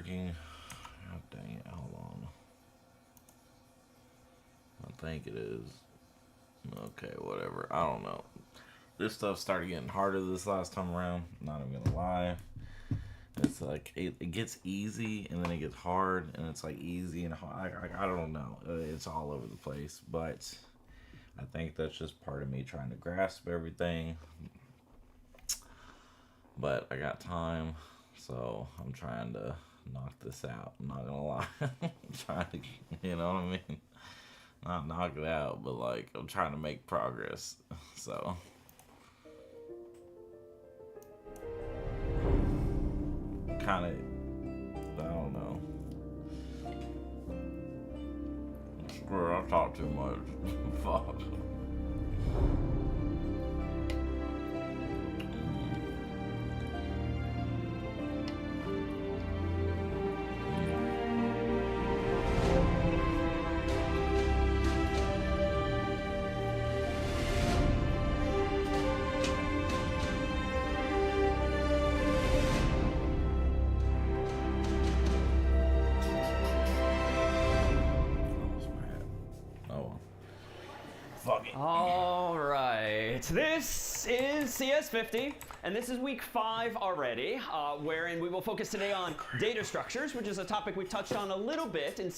working. God dang it, hold on. I think it is. Okay, whatever. I don't know. This stuff started getting harder this last time around. Not even gonna lie. It's like it gets easy and then it gets hard and it's like easy and hard. I don't know. It's all over the place, but I think that's just part of me trying to grasp everything. But I got time, so I'm trying to knock this out. I'm not gonna lie. I'm trying to, you know what I mean? Not knock it out, but like I'm trying to make progress. So. Kind of, I don't know. Screw it, I talk too much. Fuck. All right, this is CS50, and this is week 5 already, wherein we will focus today on data structures, which is a topic we've touched on a little bit in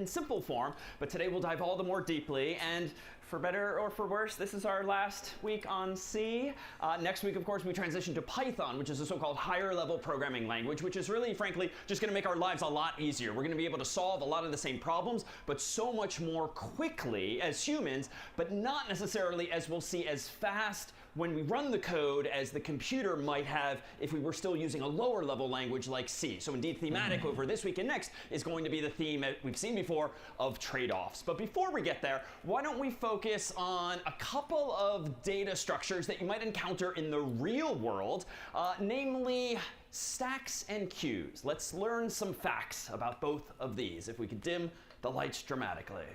simple form, but today we'll dive all the more deeply, and for better or for worse, this is our last week on C. Next week, of course, we transition to Python, which is a so-called higher level programming language, which is really, frankly, just gonna make our lives a lot easier. We're gonna be able to solve a lot of the same problems, but so much more quickly as humans, but not necessarily, as we'll see, as fast when we run the code as the computer might have if we were still using a lower level language like C. So indeed, thematic over this week and next is going to be the theme that we've seen before of trade-offs. But before we get there, why don't we focus on a couple of data structures that you might encounter in the real world, namely stacks and queues. Let's learn some facts about both of these, if we could dim the lights dramatically.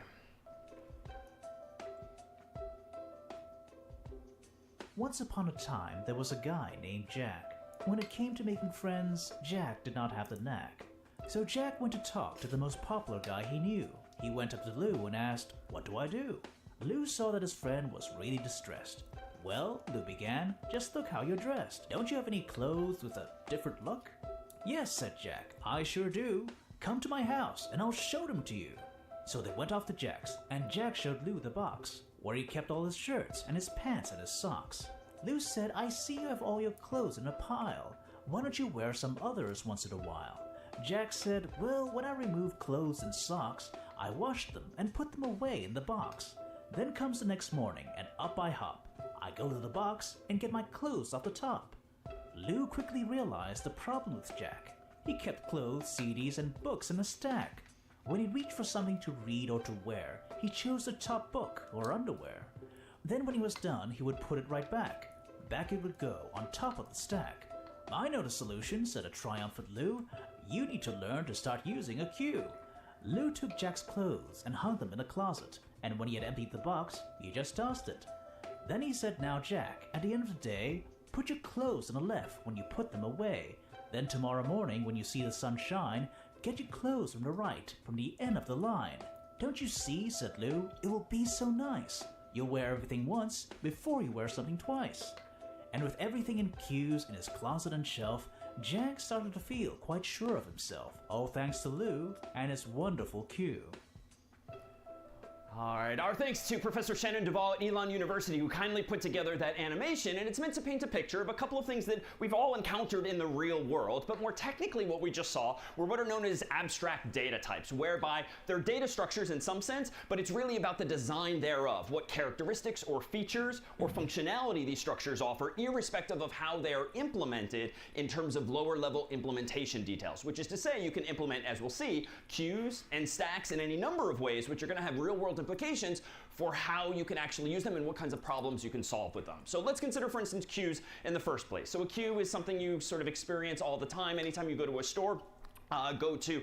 Once upon a time, there was a guy named Jack. When it came to making friends, Jack did not have the knack. So Jack went to talk to the most popular guy he knew. He went up to Lou and asked, "What do I do?" Lou saw that his friend was really distressed. "Well," Lou began, "just look how you're dressed. Don't you have any clothes with a different look?" "Yes," said Jack, "I sure do. Come to my house and I'll show them to you." So they went off to Jack's, and Jack showed Lou the box, where he kept all his shirts and his pants and his socks. Lou said, "I see you have all your clothes in a pile. Why don't you wear some others once in a while?" Jack said, "Well, when I remove clothes and socks, I wash them and put them away in the box. Then comes the next morning and up I hop. I go to the box and get my clothes off the top." Lou quickly realized the problem with Jack. He kept clothes, CDs, and books in a stack. When he reached for something to read or to wear, he chose the top book or underwear. Then when he was done, he would put it right back. Back it would go on top of the stack. "I know the solution," said a triumphant Lou. "You need to learn to start using a queue." Lou took Jack's clothes and hung them in a closet, and when he had emptied the box, he just tossed it. Then he said, "Now Jack, at the end of the day, put your clothes on the left when you put them away. Then tomorrow morning when you see the sun shine, get your clothes from the right, from the end of the line." "Don't you see," said Lou, "it will be so nice. You'll wear everything once before you wear something twice." And with everything in queues in his closet and shelf, Jack started to feel quite sure of himself, all thanks to Lou and his wonderful queue. All right, our thanks to Professor Shannon Duvall at Elon University, who kindly put together that animation, and it's meant to paint a picture of a couple of things that we've all encountered in the real world, but more technically what we just saw were what are known as abstract data types, whereby they're data structures in some sense, but it's really about the design thereof, what characteristics or features or functionality these structures offer, irrespective of how they are implemented in terms of lower level implementation details, which is to say you can implement, as we'll see, queues and stacks in any number of ways, which are going to have real world implications for how you can actually use them and what kinds of problems you can solve with them. So let's consider, for instance, queues in the first place. So a queue is something you sort of experience all the time anytime you go to a store go to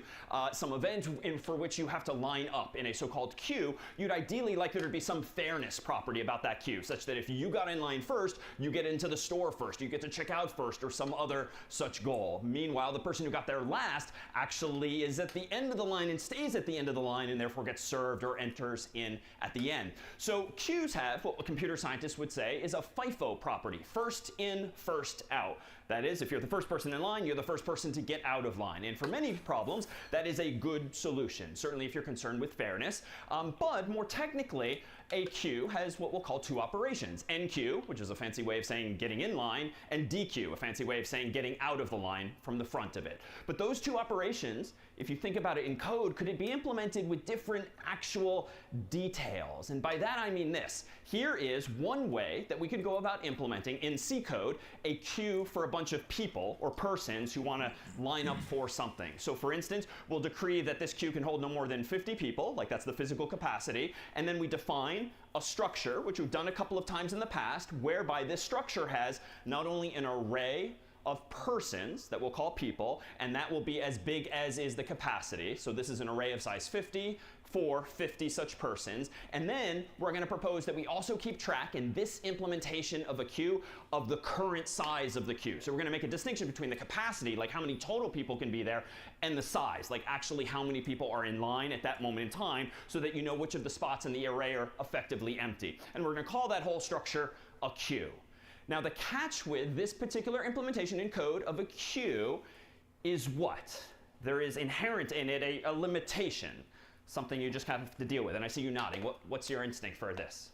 some event for which you have to line up in a so-called queue, you'd ideally like there to be some fairness property about that queue, such that if you got in line first, you get into the store first, you get to check out first, or some other such goal. Meanwhile, the person who got there last actually is at the end of the line and stays at the end of the line and therefore gets served or enters in at the end. So queues have what computer scientists would say is a FIFO property, first in, first out. That is, if you're the first person in line, you're the first person to get out of line. And for many problems, that is a good solution, certainly if you're concerned with fairness. But more technically, a queue has what we'll call two operations. NQ, which is a fancy way of saying getting in line, and DQ, a fancy way of saying getting out of the line from the front of it. But those two operations, if you think about it in code, could it be implemented with different actual details? And by that I mean this. Here is one way that we could go about implementing in C code a queue for a bunch of people or persons who want to line up for something. So for instance, we'll decree that this queue can hold no more than 50 people, like that's the physical capacity, and then we define a structure, which we've done a couple of times in the past, whereby this structure has not only an array of persons that we'll call people, and that will be as big as is the capacity. So this is an array of size 50 for 50 such persons. And then we're going to propose that we also keep track in this implementation of a queue of the current size of the queue. So we're going to make a distinction between the capacity, like how many total people can be there, and the size, like actually how many people are in line at that moment in time, so that you know which of the spots in the array are effectively empty. And we're going to call that whole structure a queue. Now the catch with this particular implementation in code of a queue is what? There is inherent in it a limitation, something you just kind of have to deal with. And I see you nodding. What's your instinct for this?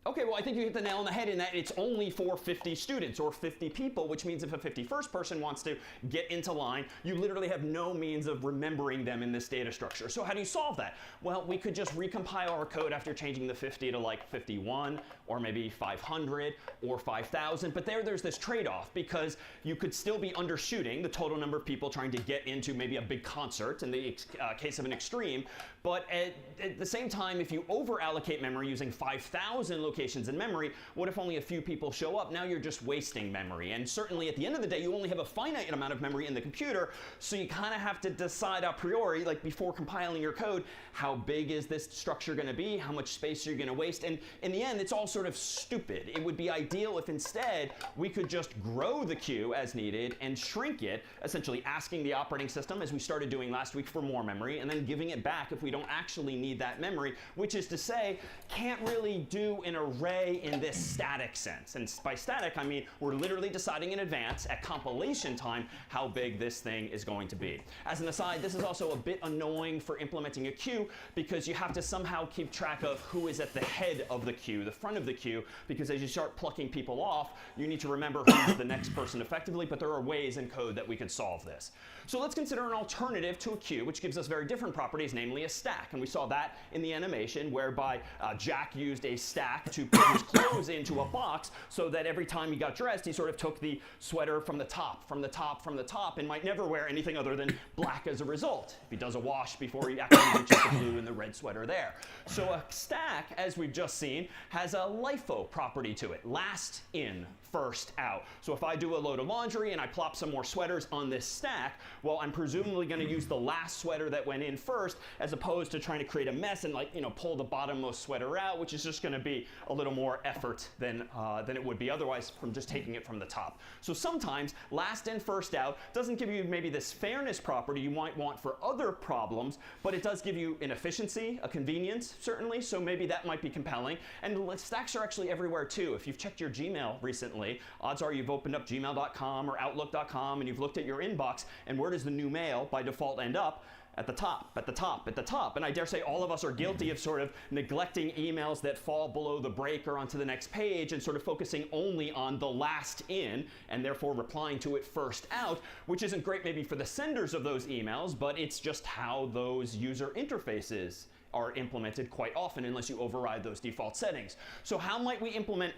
Okay, well, I think you hit the nail on the head in that it's only for 50 students or 50 people, which means if a 51st person wants to get into line, you literally have no means of remembering them in this data structure. So how do you solve that? Well, we could just recompile our code after changing the 50 to like 51 or maybe 500 or 5,000. But there's this trade-off, because you could still be undershooting the total number of people trying to get into maybe a big concert in the case of an extreme. But at the same time, if you over-allocate memory using 5,000 locations in memory, what if only a few people show up? Now you're just wasting memory. And certainly at the end of the day, you only have a finite amount of memory in the computer, so you kind of have to decide a priori, like before compiling your code, how big is this structure going to be, how much space are you going to waste, and in the end, it's all sort of stupid. It would be ideal if instead we could just grow the queue as needed and shrink it, essentially asking the operating system, as we started doing last week, for more memory, and then giving it back if we don't actually need that memory, which is to say, can't really do an array in this static sense. And by static, I mean we're literally deciding in advance at compilation time how big this thing is going to be. As an aside, this is also a bit annoying for implementing a queue, because you have to somehow keep track of who is at the head of the queue, the front of the queue, because as you start plucking people off, you need to remember who's the next person effectively, but there are ways in code that we could solve this. So let's consider an alternative to a queue, which gives us very different properties, namely a stack. And we saw that in the animation, whereby Jack used a stack to put his clothes into a box, so that every time he got dressed, he sort of took the sweater from the top, from the top, from the top, and might never wear anything other than black as a result, if he does a wash before he actually reaches the blue and the red sweater there. So a stack, as we've just seen, has a LIFO property to it, last in, first out. So if I do a load of laundry and I plop some more sweaters on this stack, well, I'm presumably going to use the last sweater that went in first, as opposed to trying to create a mess and, like, pull the bottommost sweater out, which is just going to be a little more effort than it would be otherwise from just taking it from the top. So sometimes last in, first out doesn't give you maybe this fairness property you might want for other problems, but it does give you an efficiency, a convenience, certainly, so maybe that might be compelling. And stacks are actually everywhere too. If you've checked your Gmail recently, odds are you've opened up gmail.com or outlook.com and you've looked at your inbox, and where does the new mail by default end up? At the top, at the top, at the top. And I dare say all of us are guilty of sort of neglecting emails that fall below the break or onto the next page, and sort of focusing only on the last in, and therefore replying to it first out, which isn't great maybe for the senders of those emails, but it's just how those user interfaces are implemented quite often, unless you override those default settings. So how might we implement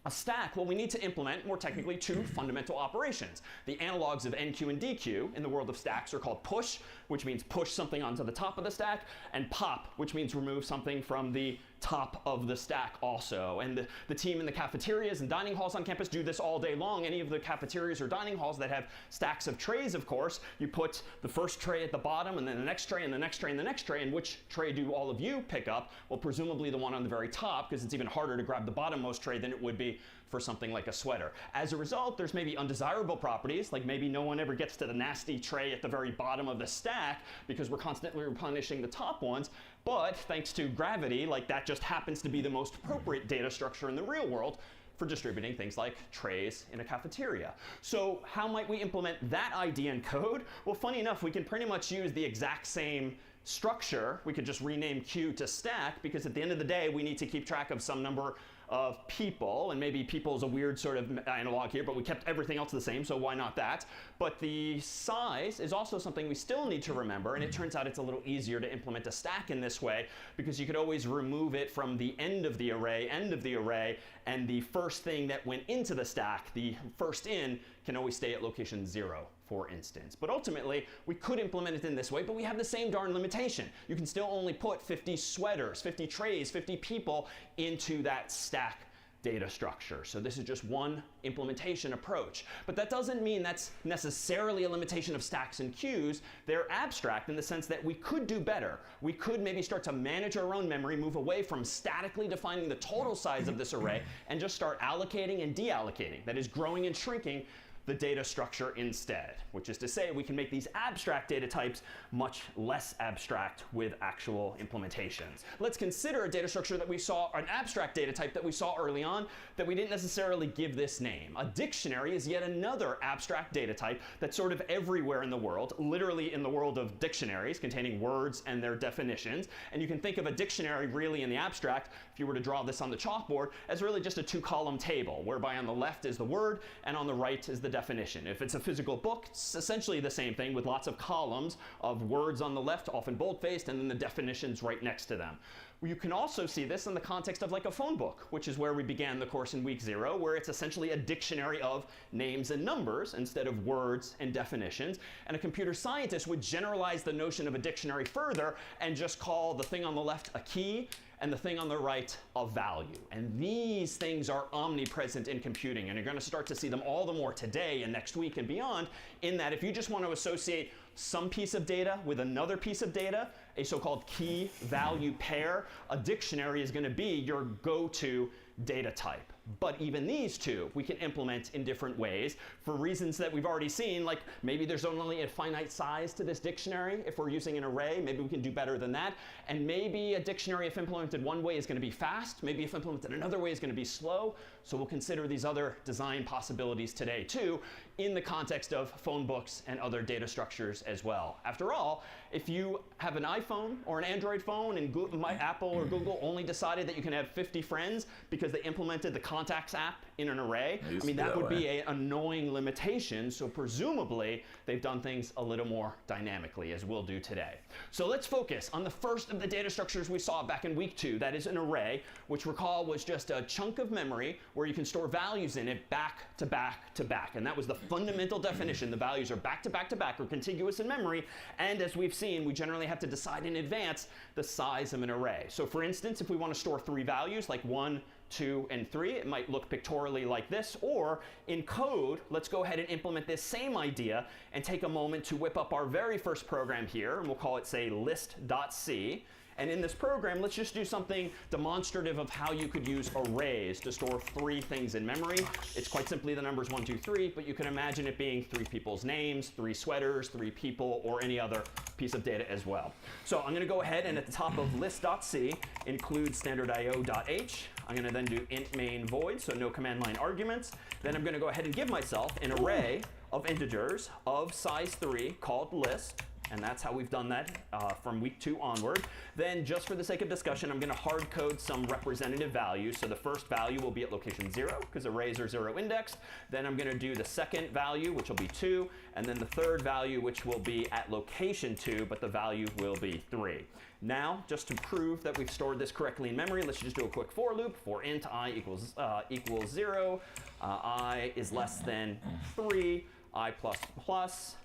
a stack? Well, we need to implement, more technically, two fundamental operations. The analogs of NQ and DQ in the world of stacks are called push, which means push something onto the top of the stack, and pop, which means remove something from the top of the stack also. And the team in the cafeterias and dining halls on campus do this all day long. Any of the cafeterias or dining halls that have stacks of trays, of course, you put the first tray at the bottom, and then the next tray, and the next tray, and the next tray. And which tray do all of you pick up? Well, presumably the one on the very top, because it's even harder to grab the bottommost tray than it would be for something like a sweater. As a result, there's maybe undesirable properties, like maybe no one ever gets to the nasty tray at the very bottom of the stack because we're constantly replenishing the top ones. But thanks to gravity, like that just happens to be the most appropriate data structure in the real world for distributing things like trays in a cafeteria. So how might we implement that idea in code? Well, funny enough, we can pretty much use the exact same structure. We could just rename queue to stack, because at the end of the day, we need to keep track of some number of people, and maybe people is a weird sort of analog here, but we kept everything else the same, so why not that? But the size is also something we still need to remember, and it turns out it's a little easier to implement a stack in this way, because you could always remove it from the end of the array, and the first thing that went into the stack, the first in, can always stay at location 0, for instance. But ultimately, we could implement it in this way, but we have the same darn limitation. You can still only put 50 sweaters, 50 trays, 50 people into that stack data structure. So this is just one implementation approach. But that doesn't mean that's necessarily a limitation of stacks and queues. They're abstract in the sense that we could do better. We could maybe start to manage our own memory, move away from statically defining the total size of this array, and just start allocating and deallocating. That is, growing and shrinking the data structure instead, which is to say we can make these abstract data types much less abstract with actual implementations. Let's consider a data structure that we saw, an abstract data type that we saw early on that we didn't necessarily give this name. A dictionary is yet another abstract data type that's sort of everywhere in the world, literally in the world of dictionaries containing words and their definitions. And you can think of a dictionary really in the abstract, if you were to draw this on the chalkboard, as really just a two-column table, whereby on the left is the word and on the right is the definition. If it's a physical book, it's essentially the same thing with lots of columns of words on the left, often bold-faced, and then the definitions right next to them. You can also see this in the context of like a phone book, which is where we began the course in week 0, where it's essentially a dictionary of names and numbers instead of words and definitions. And a computer scientist would generalize the notion of a dictionary further and just call the thing on the left a key and the thing on the right a value. And these things are omnipresent in computing, and you're going to start to see them all the more today and next week and beyond, in that if you just want to associate some piece of data with another piece of data, a so-called key-value pair, a dictionary is going to be your go-to data type. But even these two we can implement in different ways for reasons that we've already seen, like maybe there's only a finite size to this dictionary. If we're using an array, maybe we can do better than that. And maybe a dictionary, if implemented one way, is going to be fast. Maybe if implemented another way, is going to be slow. So we'll consider these other design possibilities today too, in the context of phone books and other data structures as well. After all, if you have an iPhone or an Android phone and Apple or Google only decided that you can have 50 friends because they implemented the Contacts app in an array, I mean, that would be an annoying limitation. So presumably, they've done things a little more dynamically, as we'll do today. So let's focus on the first of the data structures we saw back in week 2. That is an array, which recall was just a chunk of memory where you can store values in it back to back to back. And that was the fundamental definition. The values are back to back to back or contiguous in memory. And as we've seen, we generally have to decide in advance the size of an array. So for instance, if we want to store 3 values, like 1, 2, and 3, it might look pictorially like this. Or in code, let's go ahead and implement this same idea and take a moment to whip up our very first program here, and we'll call it, say, list.c. And in this program, let's just do something demonstrative of how you could use arrays to store 3 things in memory. It's quite simply the numbers 1, 2, 3, but you can imagine it being 3 people's names, 3 sweaters, 3 people, or any other piece of data as well. So I'm going to go ahead and at the top of list.c include standard io.h. I'm going to then do int main void, so no command line arguments. Then I'm going to go ahead and give myself an array of integers of size 3 called list. And that's how we've done that from week 2 onward. Then, just for the sake of discussion, I'm going to hard code some representative values. So the first value will be at location 0, because arrays are 0 indexed. Then I'm going to do the second value, which will be 2. And then the third value, which will be at location 2, but the value will be 3. Now, just to prove that we've stored this correctly in memory, let's just do a quick for loop. For int I equals 0, I is less than 3, I plus plus.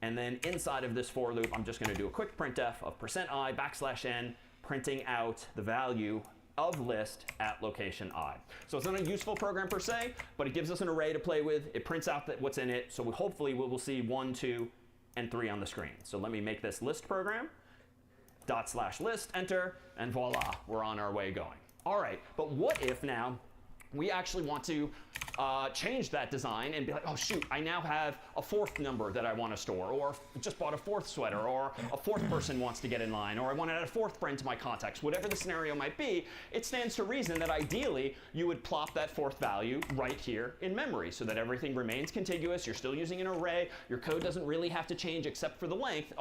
And then inside of this for loop, I'm just going to do a quick printf of %i \n printing out the value of list at location I. So it's not a useful program per se, but it gives us an array to play with. It prints out what's in it, so hopefully we will see 1, 2, and 3 on the screen. So let me make this list program. /list, enter, and voila, we're on our way going. All right, but what if now we actually want to change that design and be like, oh shoot, I now have a 4th number that I want to store, or just bought a 4th sweater, or a 4th person wants to get in line, or I want to add a 4th friend to my contacts. Whatever the scenario might be, it stands to reason that ideally you would plop that 4th value right here in memory so that everything remains contiguous. You're still using an array. Your code doesn't really have to change except for the length.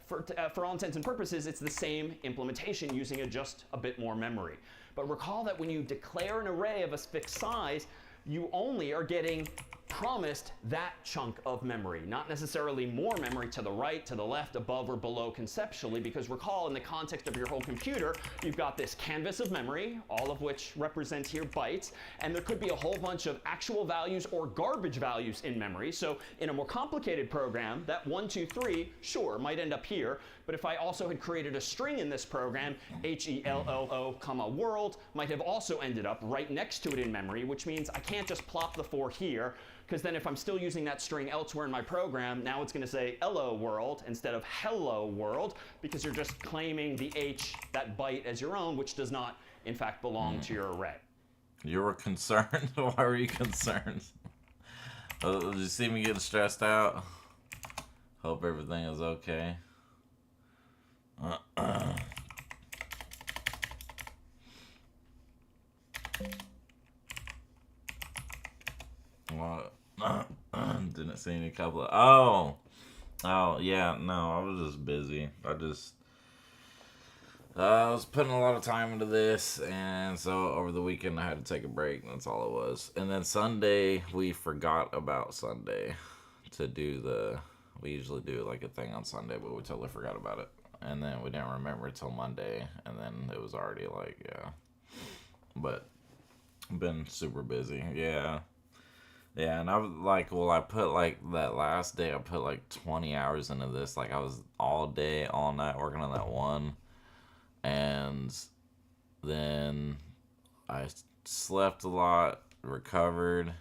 For all intents and purposes, it's the same implementation using just a bit more memory. But recall that when you declare an array of a fixed size, you only are getting promised that chunk of memory, not necessarily more memory to the right, to the left, above, or below conceptually, because recall in the context of your whole computer, you've got this canvas of memory, all of which represent here bytes, and there could be a whole bunch of actual values or garbage values in memory. So in a more complicated program, that 1, 2, 3, sure, might end up here, but if I also had created a string in this program, HELLO, world, might have also ended up right next to it in memory, which means I can't just plop the 4 here, because then if I'm still using that string elsewhere in my program, now it's going to say hello world instead of hello world, because you're just claiming the H, that byte, as your own, which does not, in fact, belong to your array. You were concerned? Why were you concerned? Did you see me getting stressed out? Hope everything is okay. What? Didn't see any couple of... Oh, yeah, no, I was just busy. I was putting a lot of time into this, and so over the weekend I had to take a break, and that's all it was. And then Sunday, we forgot about Sunday to do we usually do like a thing on Sunday, but we totally forgot about it. And then we didn't remember till Monday, and then it was already like, yeah. But, been super busy, yeah. Yeah, and I was like, well, I put like that last day, I put like 20 hours into this. Like I was all day, all night working on that one. And then I slept a lot, recovered,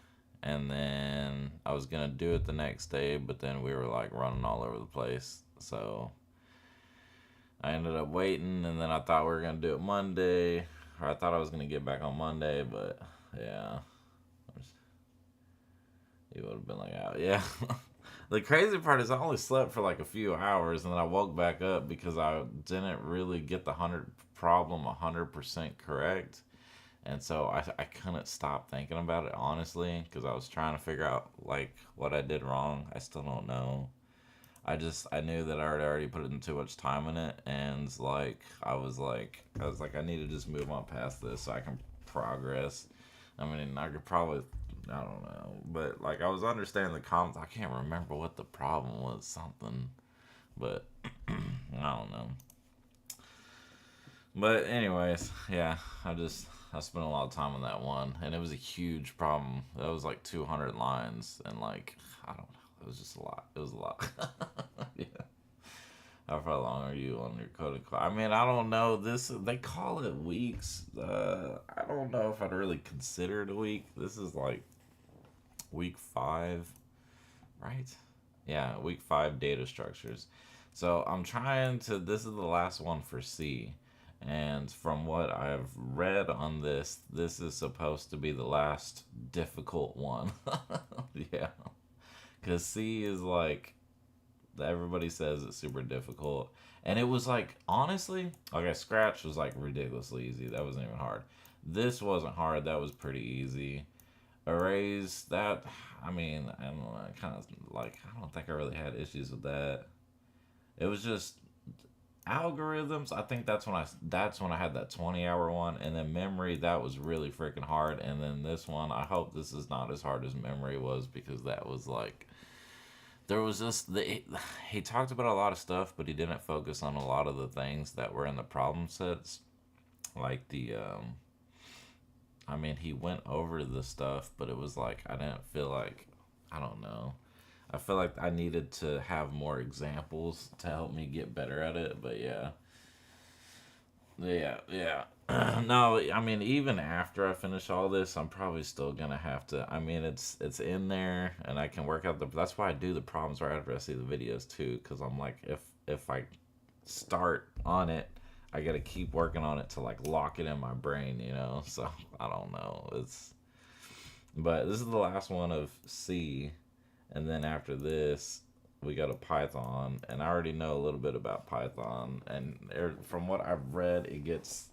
and then I was going to do it the next day, but then we were like running all over the place. So I ended up waiting, and then I thought we were going to do it Monday, or I thought I was going to get back on Monday, but yeah. He would have been like, oh, yeah. The crazy part is I only slept for like a few hours, and then I woke back up because I didn't really get the problem 100% correct. And so I couldn't stop thinking about it, honestly, because I was trying to figure out like what I did wrong. I still don't know. I knew that I had already put in too much time in it, and like I was like I need to just move on past this so I can progress. I mean, I could probably, I don't know, but like I was understanding the comments. I can't remember what the problem was, something, but I don't know. But anyways, yeah, I spent a lot of time on that one, and it was a huge problem. That was like 200 lines, and like I don't know, it was just a lot. It was a lot. Yeah. How far along are you on your coding class? I mean, I don't know. They call it weeks. I don't know if I'd really consider it a week. This is like week 5, right? Yeah, week 5 data structures. So I'm trying to, this is the last one for C. And from what I've read on this is supposed to be the last difficult one. Yeah. Because C is like, everybody says it's super difficult. And it was like, honestly, okay, Scratch was like ridiculously easy. That wasn't even hard. This wasn't hard. That was pretty easy. Arrays, that, I mean, I don't know, kind of like, I don't think I really had issues with that. It was just algorithms. I think that's when I had that 20-hour one, and then memory, that was really freaking hard. And then this one, I hope this is not as hard as memory was, because that was like, there was just he talked about a lot of stuff, but he didn't focus on a lot of the things that were in the problem sets, like I mean, he went over the stuff, but it was like, I didn't feel like, I don't know. I feel like I needed to have more examples to help me get better at it, but yeah. Yeah, yeah. No, I mean, even after I finish all this, I'm probably still gonna have to. I mean, it's in there, and I can work out the. That's why I do the problems right after I see the videos too, because I'm like, if I start on it, I gotta keep working on it to like lock it in my brain, you know. So I don't know. But this is the last one of C, and then after this, we got a Python, and I already know a little bit about Python, and from what I've read, it gets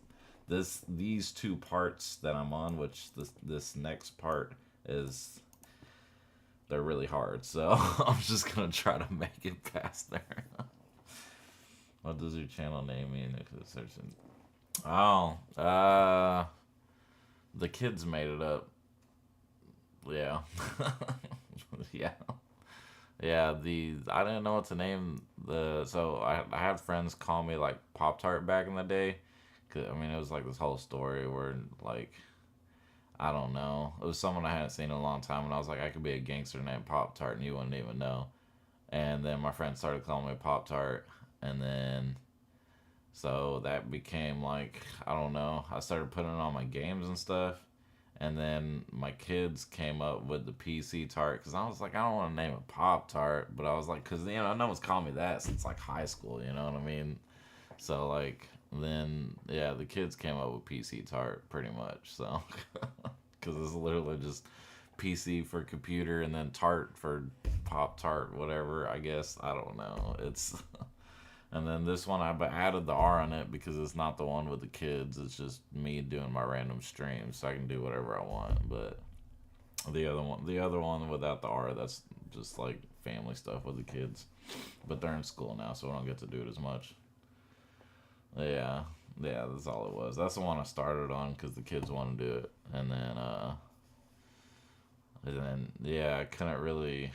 these two parts that I'm on, which this next part is they're really hard. So I'm just gonna try to make it past there. What does your channel name mean? Oh, the kids made it up. Yeah, yeah. Yeah, I didn't know what to name so I had friends call me like Pop Tart back in the day. 'Cause, I mean, it was like this whole story where like I don't know, it was someone I hadn't seen in a long time, and I was like, I could be a gangster named Pop Tart, and you wouldn't even know. And then my friend started calling me Pop Tart, and then so that became like I don't know. I started putting it on my games and stuff. And then my kids came up with the PC Tart because I was like, I don't want to name it Pop Tart, but I was like, because you know, no one's called me that since like high school, you know what I mean? So like, then yeah, the kids came up with PC Tart pretty much. So because it's literally just PC for computer and then Tart for Pop Tart, whatever. I guess I don't know. It's and then this one, I added the R on it because it's not the one with the kids. It's just me doing my random streams, so I can do whatever I want. But the other one without the R, that's just like family stuff with the kids. But they're in school now, so I don't get to do it as much. Yeah, yeah, that's all it was. That's the one I started on because the kids want to do it, and then yeah, I couldn't really.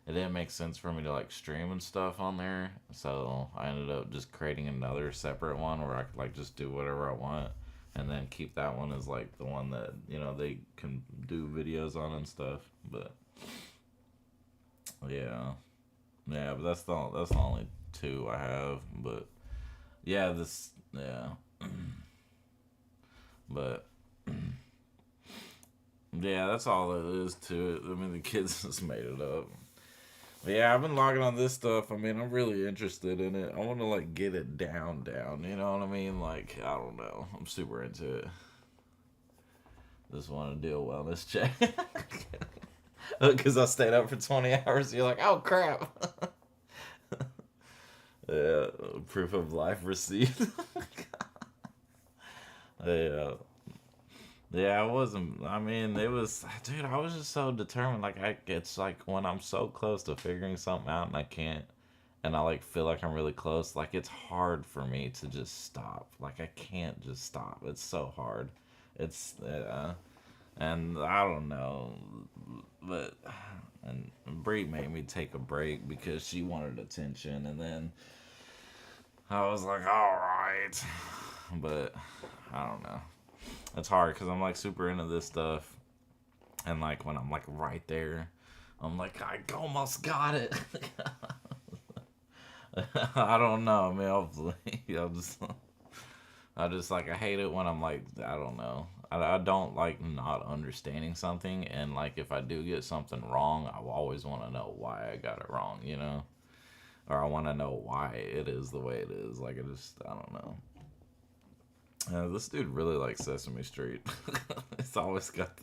It didn't make sense for me to like stream and stuff on there, so I ended up just creating another separate one where I could like just do whatever I want, and then keep that one as like the one that you know they can do videos on and stuff. But yeah, yeah, but that's the only two I have. But yeah, but yeah, that's all it is to it. I mean, the kids just made it up. Yeah, I've been logging on this stuff. I mean, I'm really interested in it. I want to like get it down. You know what I mean? Like, I don't know. I'm super into it. Just want to do a wellness check. Because I stayed up for 20 hours. You're like, oh crap. Yeah, proof of life received. Yeah. Yeah, I wasn't. I mean, it was, dude. I was just so determined. Like, it's like when I'm so close to figuring something out and I can't, and I like feel like I'm really close. Like, it's hard for me to just stop. Like, I can't just stop. It's so hard. It's, and I don't know, but and Bree made me take a break because she wanted attention, and then I was like, all right, but I don't know. It's hard because I'm like super into this stuff, and like when I'm like right there, I'm like I almost got it. I don't know. I mean, hopefully, I just like I hate it when I'm like I don't know. I don't like not understanding something, and like if I do get something wrong, I always want to know why I got it wrong, you know, or I want to know why it is the way it is. Like I don't know. This dude really likes Sesame Street. It's always got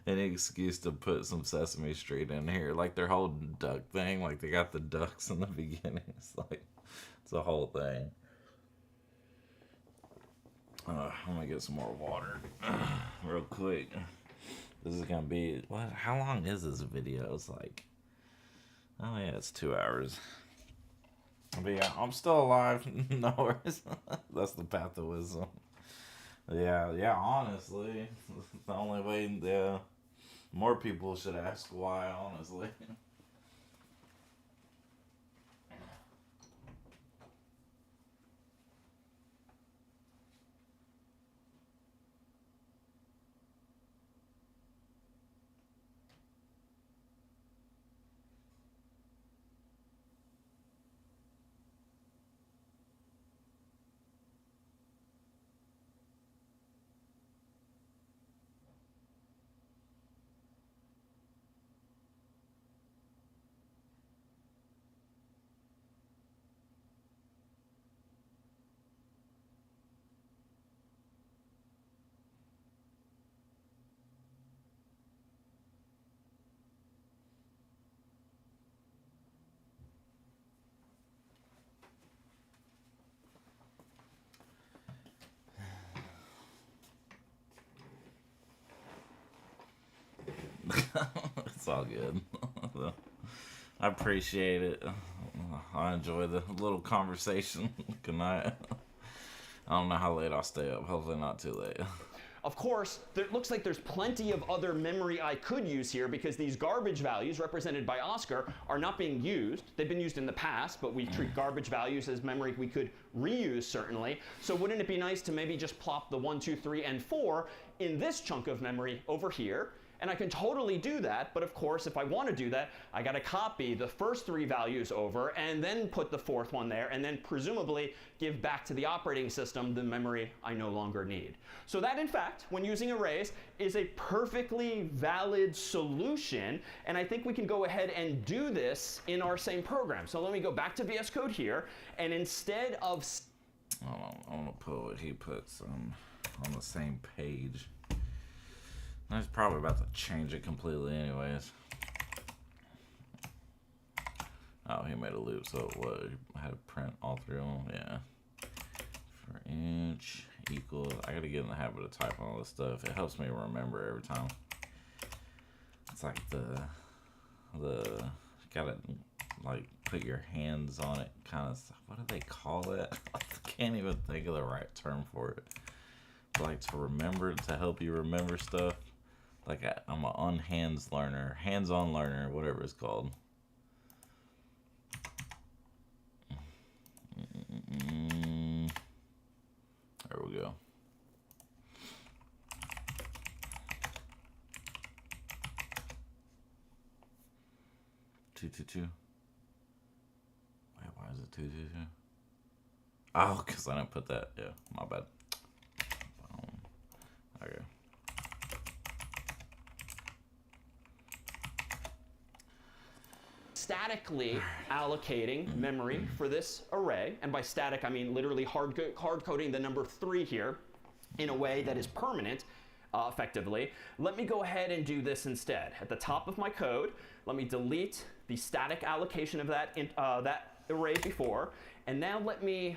any excuse to put some Sesame Street in here. Like their whole duck thing, like they got the ducks in the beginning. It's like, it's a whole thing. I'm gonna get some more water real quick. This is gonna be, what? How long is this video? It's like, oh yeah, it's 2 hours. But yeah, I'm still alive. No worries. That's the path of wisdom. Yeah, honestly. The only way, yeah. More people should ask why, honestly. all good. I appreciate it. I enjoy the little conversation. Good night. I don't know how late I'll stay up. Hopefully not too late. Of course, it looks like there's plenty of other memory I could use here because these garbage values represented by Oscar are not being used. They've been used in the past, but we treat garbage values as memory we could reuse, certainly. So wouldn't it be nice to maybe just plop the 1, 2, 3, and 4 in this chunk of memory over here? And I can totally do that, but of course, if I want to do that, I got to copy the first 3 values over and then put the 4th one there, and then presumably give back to the operating system the memory I no longer need. So that, in fact, when using arrays, is a perfectly valid solution, and I think we can go ahead and do this in our same program. So let me go back to VS Code here, and instead of... I want to put what he puts on the same page. I was probably about to change it completely anyways. Oh, he made a loop, so what? I had to print all 3 of them? Yeah. For inch equals, I gotta get in the habit of typing all this stuff. It helps me remember every time. It's like gotta like put your hands on it kind of stuff. What do they call it? I can't even think of the right term for it. But like to remember, to help you remember stuff. Like I'm an hands-on learner, whatever it's called. There we go. Two. Wait, why is it 2, 2, 2? Oh, because I didn't put that. Yeah, my bad. Okay. Statically allocating memory for this array, and by static I mean literally hard coding the number 3 here in a way that is permanent, effectively. Let me go ahead and do this instead. At the top of my code, let me delete the static allocation of that array before, and now let me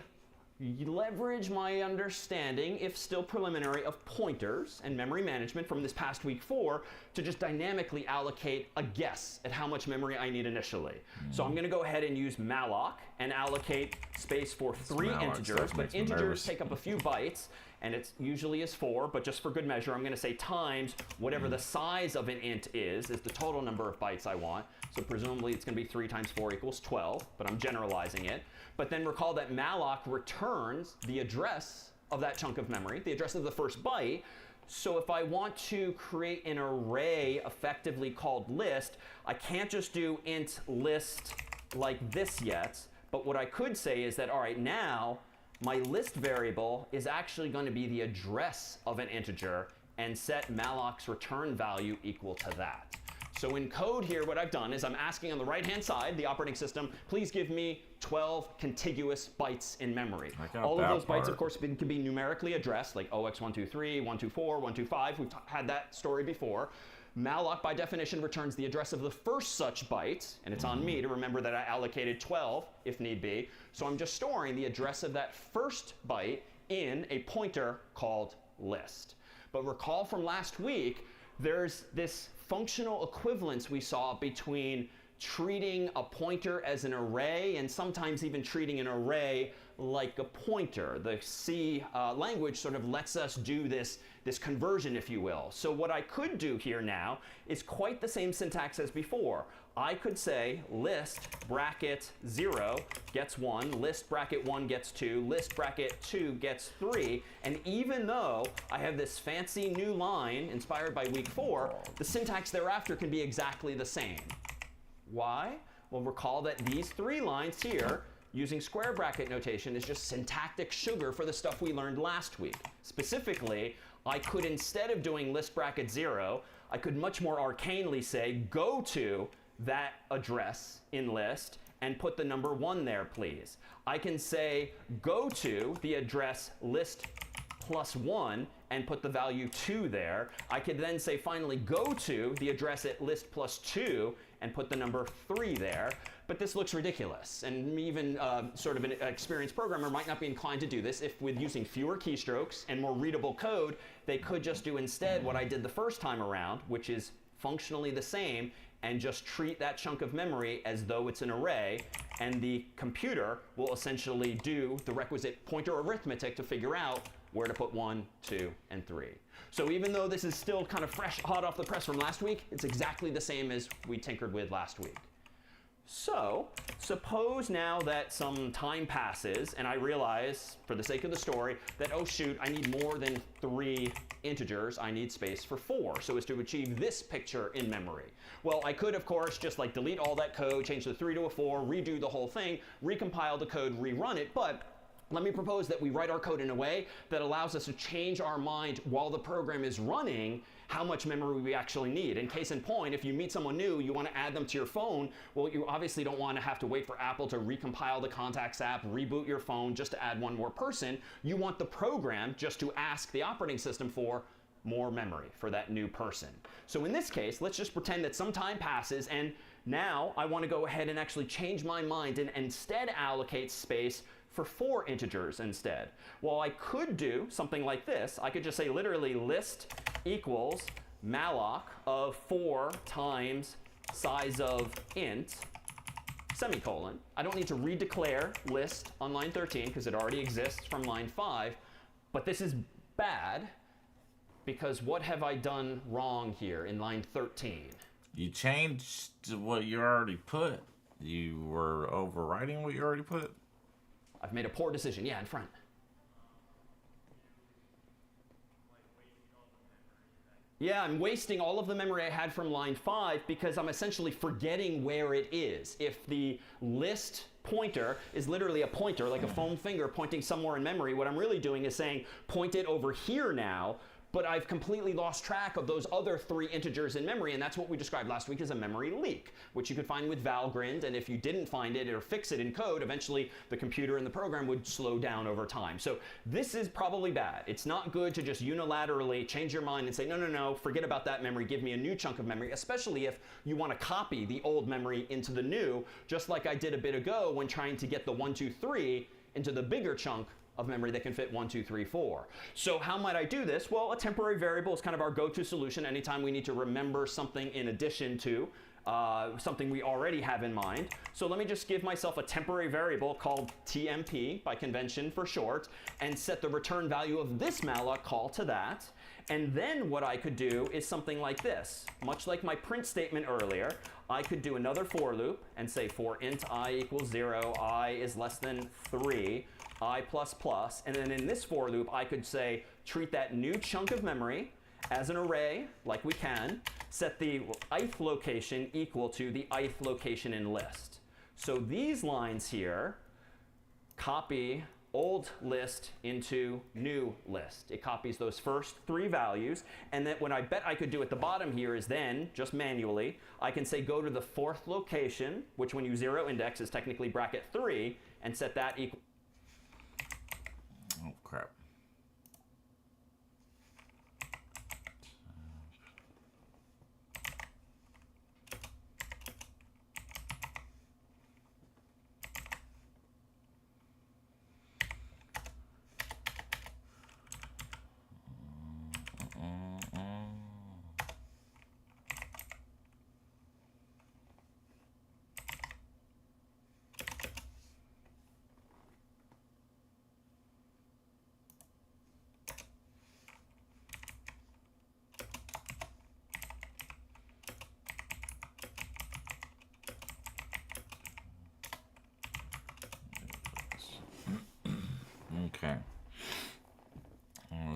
leverage my understanding, if still preliminary, of pointers and memory management from this past week 4 to just dynamically allocate a guess at how much memory I need initially. So I'm going to go ahead and use malloc and allocate space for 3 integers, but integers take up a few bytes, and it usually is 4, but just for good measure, I'm going to say times whatever the size of an int is the total number of bytes I want. So presumably it's going to be 3 times 4 equals 12, but I'm generalizing it. But then recall that malloc returns the address of that chunk of memory, the address of the first byte. So if I want to create an array effectively called list, I can't just do int list like this yet. But what I could say is that, all right, now my list variable is actually going to be the address of an integer and set malloc's return value equal to that. So in code here, what I've done is I'm asking on the right-hand side, the operating system, please give me 12 contiguous bytes in memory. All of those bytes, of course, can be numerically addressed, like 0x123, 124, 125. We've had that story before. Malloc, by definition, returns the address of the first such byte, and it's on me to remember that I allocated 12, if need be. So I'm just storing the address of that first byte in a pointer called list. But recall from last week, there's this functional equivalence we saw between treating a pointer as an array and sometimes even treating an array like a pointer. The C language sort of lets us do this conversion, if you will. So what I could do here now is quite the same syntax as before. I could say list bracket 0 gets 1, list bracket 1 gets 2, list bracket 2 gets 3, and even though I have this fancy new line inspired by week 4, the syntax thereafter can be exactly the same. Why? Well, recall that these 3 lines here, using square bracket notation, is just syntactic sugar for the stuff we learned last week. Specifically, I could, instead of doing list bracket 0, I could much more arcanely say go to that address in list and put the number 1 there, please. I can say go to the address list plus 1 and put the value 2 there. I could then say finally go to the address at list plus 2 and put the number 3 there. But this looks ridiculous, and even sort of an experienced programmer might not be inclined to do this if, with using fewer keystrokes and more readable code, they could just do instead what I did the first time around, which is functionally the same, and just treat that chunk of memory as though it's an array, and the computer will essentially do the requisite pointer arithmetic to figure out where to put 1, 2, and 3. So even though this is still kind of fresh, hot off the press from last week, it's exactly the same as we tinkered with last week. So suppose now that some time passes and I realize, for the sake of the story, that, oh shoot, I need more than 3 integers. I need space for 4 so as to achieve this picture in memory. Well, I could, of course, just like delete all that code, change the 3 to a 4, redo the whole thing, recompile the code, rerun it, but let me propose that we write our code in a way that allows us to change our mind while the program is running how much memory we actually need. In case in point, if you meet someone new, you want to add them to your phone, well, you obviously don't want to have to wait for Apple to recompile the Contacts app, reboot your phone just to add one more person. You want the program just to ask the operating system for more memory for that new person. So in this case, let's just pretend that some time passes, and now I want to go ahead and actually change my mind and instead allocate space for 4 integers instead. Well, I could do something like this. I could just say literally list equals malloc of 4 times size of int, semicolon. I don't need to redeclare list on line 13 because it already exists from line 5, but this is bad because what have I done wrong here in line 13? You changed what you already put. You were overwriting what you already put. I've made a poor decision. Yeah, in front. Yeah, I'm wasting all of the memory I had from line 5 because I'm essentially forgetting where it is. If the list pointer is literally a pointer, like a foam finger pointing somewhere in memory, what I'm really doing is saying, point it over here now, but I've completely lost track of those other 3 integers in memory, and that's what we described last week as a memory leak, which you could find with Valgrind, and if you didn't find it or fix it in code, eventually the computer and the program would slow down over time. So this is probably bad. It's not good to just unilaterally change your mind and say, no, no, no, forget about that memory, give me a new chunk of memory, especially if you want to copy the old memory into the new, just like I did a bit ago when trying to get the 1, 2, 3 into the bigger chunk of memory that can fit 1, 2, 3, 4. So how might I do this? Well, a temporary variable is kind of our go-to solution anytime we need to remember something in addition to something we already have in mind. So let me just give myself a temporary variable called TMP, by convention for short, and set the return value of this malloc call to that. And then what I could do is something like this. Much like my print statement earlier, I could do another for loop and say for int I equals 0, I is less than 3, I plus plus, and then in this for loop I could say treat that new chunk of memory as an array, like we can, set the ith location equal to the ith location in list. So these lines here copy old list into new list. It copies those first 3 values, and then what I bet I could do at the bottom here is then, just manually, I can say go to the 4th location, which when you 0 index is technically bracket 3, and set that equal. Oh, crap. Okay.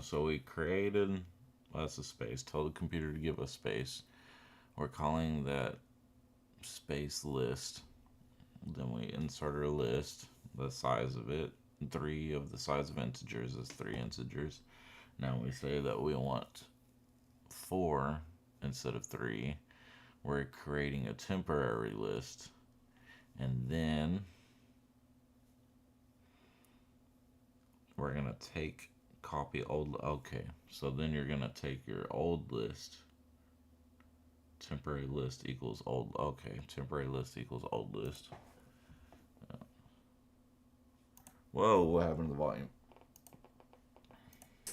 So we created, that's a space, told the computer to give us space. We're calling that space list. Then we insert our list, the size of it. 3 of the size of integers is 3 integers. Now we say that we want 4 instead of 3. We're creating a temporary list. And then we're going to take copy old. Okay, so then you're going to take your old list. Temporary list equals old. Okay, temporary list equals old list. Whoa, what happened to the volume?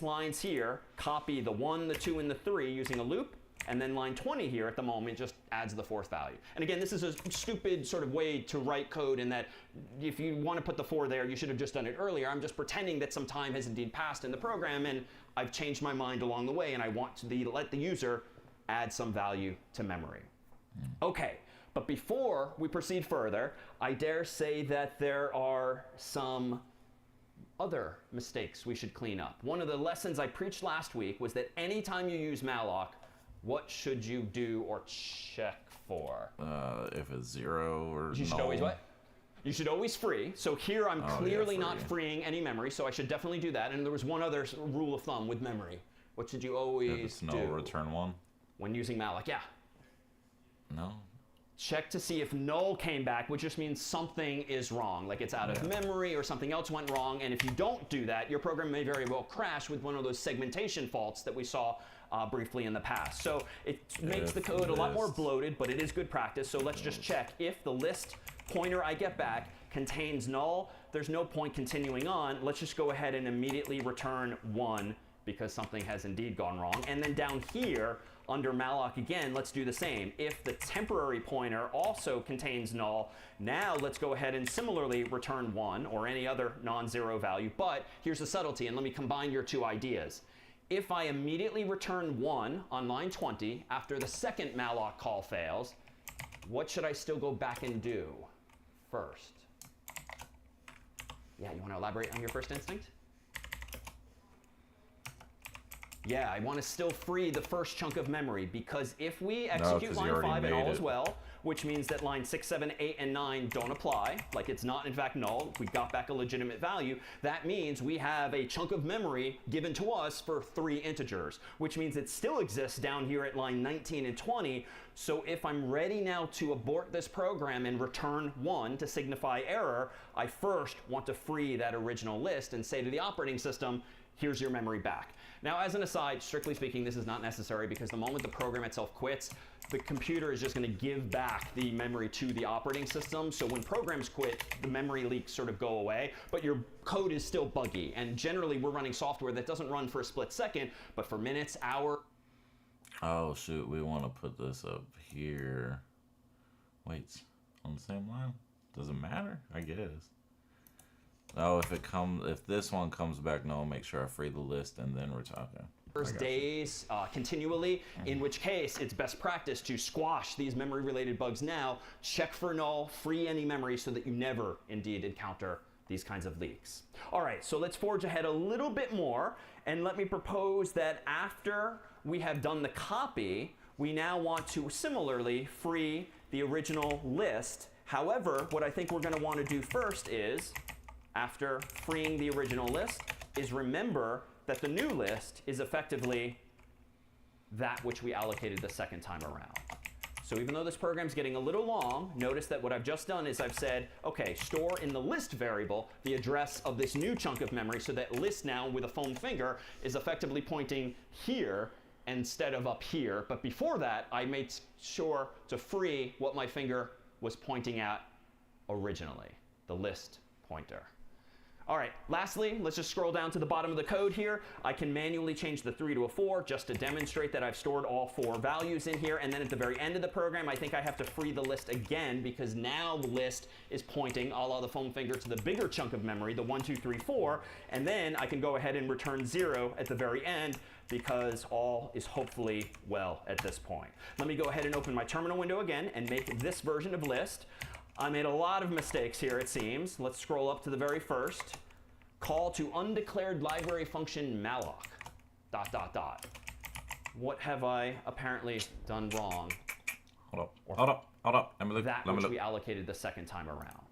Lines here copy the 1, the 2, and the 3 using a loop, and then line 20 here at the moment just adds the 4th value. And again, this is a stupid sort of way to write code in that if you want to put the 4 there, you should have just done it earlier. I'm just pretending that some time has indeed passed in the program, and I've changed my mind along the way, and I want to let the user add some value to memory. Okay, but before we proceed further, I dare say that there are some other mistakes we should clean up. One of the lessons I preached last week was that anytime you use malloc, what should you do or check for? If it's 0 or You should null. always what? You should always free. So here I'm clearly not free. freeing any memory, so I should definitely do that. And there was one other rule of thumb with memory. What should you always If it's null, do return 1. when using malloc? Yeah. No. Check to see if null came back, which just means something is wrong, like it's out of memory or something else went wrong. And if you don't do that, your program may very well crash with one of those segmentation faults that we saw briefly in the past. So it makes the code a lot more bloated, but it is good practice. So let's just check if the list pointer I get back contains null. There's no point continuing on. Let's just go ahead and immediately return 1 because something has indeed gone wrong. And then down here, under malloc again, let's do the same. If the temporary pointer also contains null, now let's go ahead and similarly return 1 or any other non-zero value. But here's the subtlety, and let me combine your two ideas. If I immediately return 1 on line 20 after the second malloc call fails, what should I still go back and do first? Yeah, you want to elaborate on your first instinct? Yeah, I want to still free the first chunk of memory, because if we execute line 5 and all is well, which means that line 6, 7, 8, and 9 don't apply, like it's not in fact null, if we got back a legitimate value, that means we have a chunk of memory given to us for 3 integers, which means it still exists down here at line 19 and 20. So if I'm ready now to abort this program and return 1 to signify error, I first want to free that original list and say to the operating system, here's your memory back. Now, as an aside, strictly speaking, this is not necessary because the moment the program itself quits, the computer is just going to give back the memory to the operating system. So when programs quit, the memory leaks sort of go away, but your code is still buggy. And generally, we're running software that doesn't run for a split second, but for minutes, hours. Oh, shoot. We want to put this up here. Wait, on the same line? Doesn't matter, I guess. Oh, if this one comes back, no, make sure I free the list and then we're talking. Days continually, in which case it's best practice to squash these memory-related bugs now, check for null, free any memory so that you never indeed encounter these kinds of leaks. All right, so let's forge ahead a little bit more, and let me propose that after we have done the copy, we now want to similarly free the original list. However, what I think we're going to want to do first is, after freeing the original list, is remember that the new list is effectively that which we allocated the second time around. So even though this program's getting a little long, notice that what I've just done is I've said, okay, store in the list variable the address of this new chunk of memory, so that list now with a foam finger is effectively pointing here instead of up here. But before that, I made sure to free what my finger was pointing at originally, the list pointer. All right, lastly, let's just scroll down to the bottom of the code here. I can manually change the 3 to a 4 just to demonstrate that I've stored all 4 values in here. And then at the very end of the program, I think I have to free the list again, because now the list is pointing, a la the foam finger, to the bigger chunk of memory, the 1, 2, 3, 4. And then I can go ahead and return 0 at the very end, because all is hopefully well at this point. Let me go ahead and open my terminal window again and make this version of list. I made a lot of mistakes here, it seems. Let's scroll up to the very first. Call to undeclared library function malloc, ... What have I apparently done wrong? Hold up. Let me look. That which we allocated the second time around.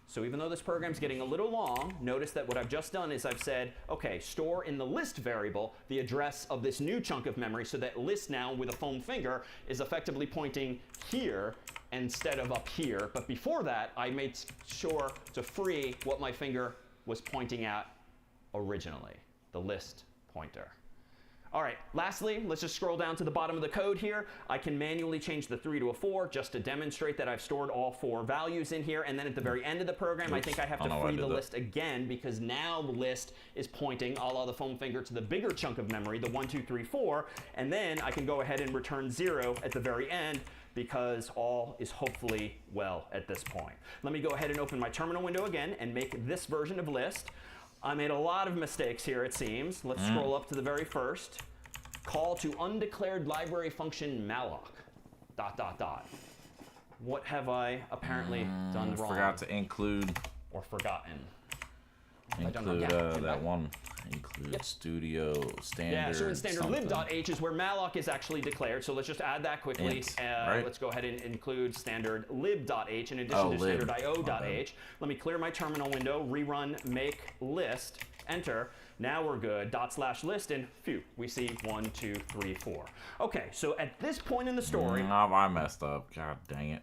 So even though this program's getting a little long, notice that what I've just done is I've said, okay, store in the list variable the address of this new chunk of memory, so that list now with a foam finger is effectively pointing here instead of up here. But before that, I made sure to free what my finger was pointing at originally, the list pointer. All right, lastly, let's just scroll down to the bottom of the code here. I can manually change the 3 to a 4 just to demonstrate that I've stored all 4 values in here. And then at the very end of the program, I think I have to free the list again, because now the list is pointing, a la the foam finger, to the bigger chunk of memory, the 1, 2, 3, 4. And then I can go ahead and return 0 at the very end, because all is hopefully well at this point. Let me go ahead and open my terminal window again and make this version of list. I made a lot of mistakes here, it seems. Let's scroll up to the very first. Call to undeclared library function malloc, ... What have I apparently done wrong? Forgot to include. Or forgotten. Include that one. Include studio standard. Yeah, so in standard lib.h is where malloc is actually declared. So let's just add that quickly. Right? Let's go ahead and include standard lib.h in addition to standard io.h. Let me clear my terminal window, rerun make list, enter. Now we're good. /list, and phew, we see 1, 2, 3, 4. Okay, so at this point in the story. I messed up. God dang it.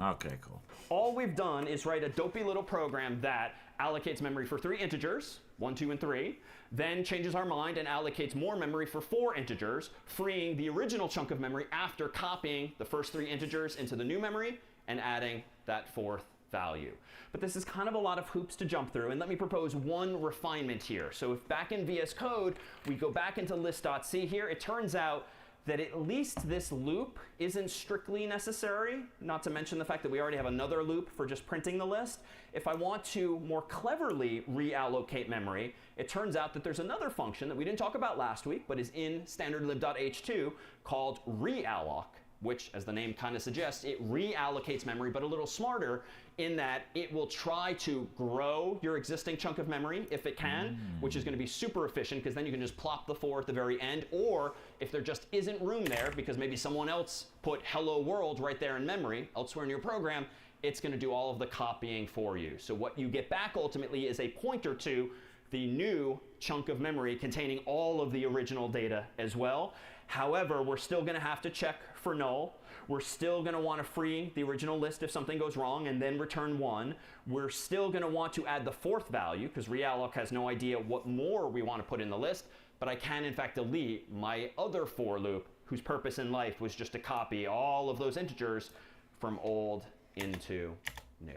Okay, cool. All we've done is write a dopey little program that allocates memory for 3 integers, 1, 2, and 3, then changes our mind and allocates more memory for 4 integers, freeing the original chunk of memory after copying the first 3 integers into the new memory and adding that 4th value. But this is kind of a lot of hoops to jump through, and let me propose one refinement here. So if back in VS Code, we go back into list.c here, it turns out that at least this loop isn't strictly necessary, not to mention the fact that we already have another loop for just printing the list. If I want to more cleverly reallocate memory, it turns out that there's another function that we didn't talk about last week, but is in standard lib.h2 called realloc, which, as the name kind of suggests, it reallocates memory, but a little smarter in that it will try to grow your existing chunk of memory if it can, which is going to be super efficient, because then you can just plop the 4 at the very end. Or if there just isn't room there, because maybe someone else put hello world right there in memory elsewhere in your program, it's going to do all of the copying for you. So what you get back ultimately is a pointer to the new chunk of memory containing all of the original data as well. However, we're still going to have to check for null. We're still going to want to free the original list if something goes wrong and then return 1. We're still going to want to add the 4th value, because realloc has no idea what more we want to put in the list. But I can, in fact, delete my other for loop, whose purpose in life was just to copy all of those integers from old into new.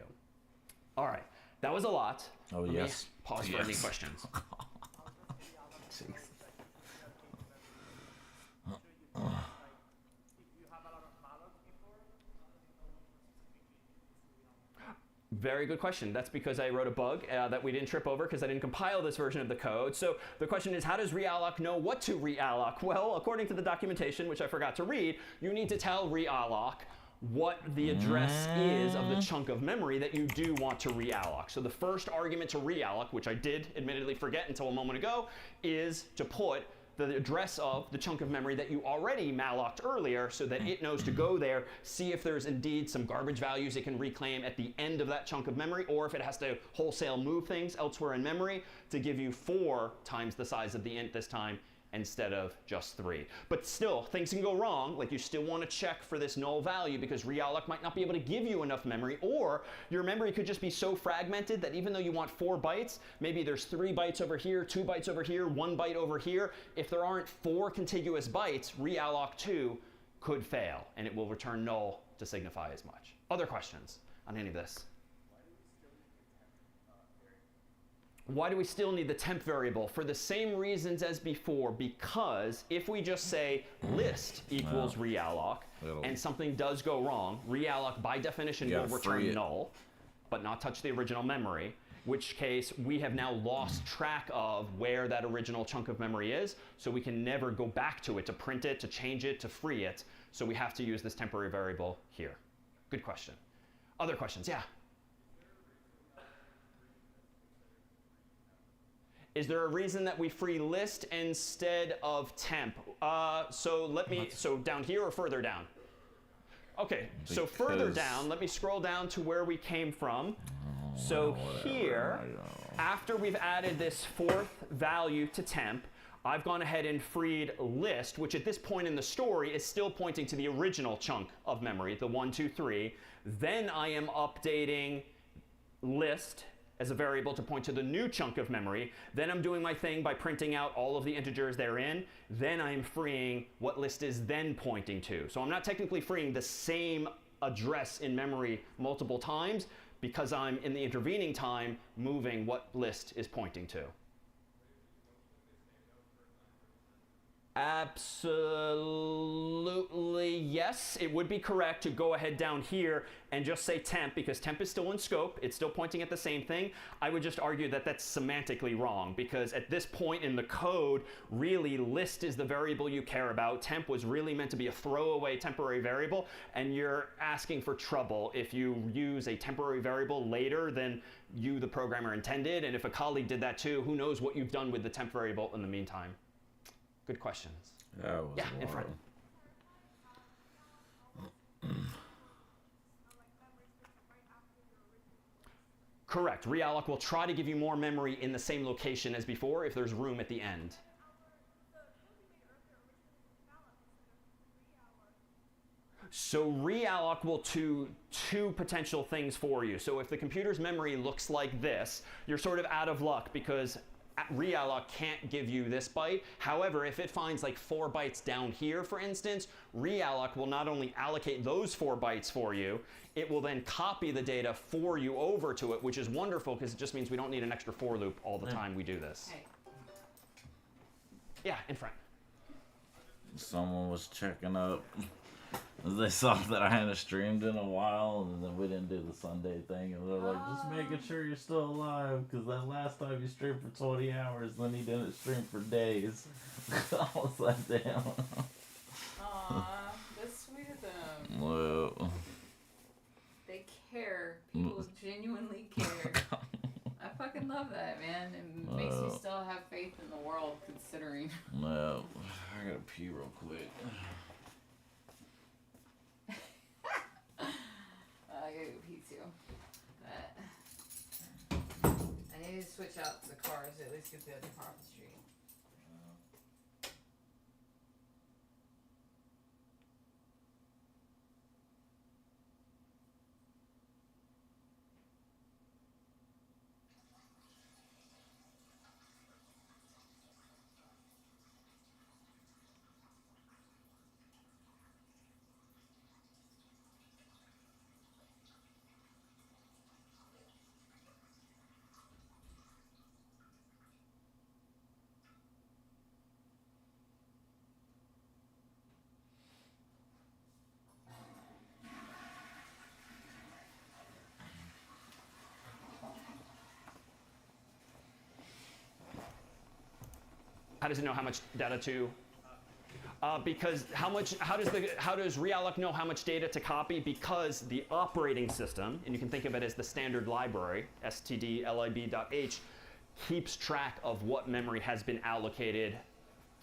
All right, that was a lot. Oh, Let yes. me pause for any questions. Very good question. That's because I wrote a bug that we didn't trip over because I didn't compile this version of the code. So the question is, how does realloc know what to realloc? Well, according to the documentation, which I forgot to read, you need to tell realloc what the address is of the chunk of memory that you do want to realloc. So the first argument to realloc, which I did admittedly forget until a moment ago, is to put the address of the chunk of memory that you already malloced earlier, so that it knows to go there, see if there's indeed some garbage values it can reclaim at the end of that chunk of memory, or if it has to wholesale move things elsewhere in memory to give you 4 times the size of the int this time instead of just 3. But still, things can go wrong. Like, you still want to check for this null value, because realloc might not be able to give you enough memory, or your memory could just be so fragmented that even though you want 4 bytes, maybe there's 3 bytes over here, 2 bytes over here, 1 byte over here. If there aren't 4 contiguous bytes, realloc 2 could fail, and it will return null to signify as much. Other questions on any of this? Why do we still need the temp variable? For the same reasons as before, because if we just say list equals realloc and something does go wrong, realloc by definition will return null, but not touch the original memory, which case we have now lost track of where that original chunk of memory is, so we can never go back to it to print it, to change it, to free it. So we have to use this temporary variable here. Good question. Other questions? Yeah? Is there a reason that we free list instead of temp? So down here or further down? Okay, so further down, let me scroll down to where we came from. So here, after we've added this 4th value to temp, I've gone ahead and freed list, which at this point in the story is still pointing to the original chunk of memory, the 1, 2, 3. Then I am updating list as a variable to point to the new chunk of memory. Then I'm doing my thing by printing out all of the integers therein. Then I'm freeing what list is then pointing to. So I'm not technically freeing the same address in memory multiple times because I'm, in the intervening time, moving what list is pointing to. Absolutely yes. It would be correct to go ahead down here and just say temp, because temp is still in scope. It's still pointing at the same thing. I would just argue that that's semantically wrong, because at this point in the code, really list is the variable you care about. Temp was really meant to be a throwaway temporary variable, and you're asking for trouble if you use a temporary variable later than you, the programmer, intended. And if a colleague did that too, who knows what you've done with the temp variable in the meantime. Good questions. That was in front. Correct. Realloc will try to give you more memory in the same location as before if there's room at the end. So realloc will do two potential things for you. So if the computer's memory looks like this, you're sort of out of luck, because realloc can't give you this byte. However, if it finds like 4 bytes down here, for instance, realloc will not only allocate those 4 bytes for you, it will then copy the data for you over to it, which is wonderful because it just means we don't need an extra for loop all the time we do this. Hey. Yeah, in front. Someone was checking up. They saw that I hadn't streamed in a while, and then we didn't do the Sunday thing, and they're like, just making sure you're still alive, because that last time you streamed for 20 hours, then he didn't stream for days. I was like, damn. Aw, that's sweet of them. Well, They care. People genuinely care. I fucking love that, man. It makes me still have faith in the world, considering. well, I gotta pee real quick. I gotta go pee too. But I need to switch out the cars, at least get the other car off the street. How does it know how much data to? Because how does realloc know how much data to copy? Because the operating system, and you can think of it as the standard library, stdlib.h, keeps track of what memory has been allocated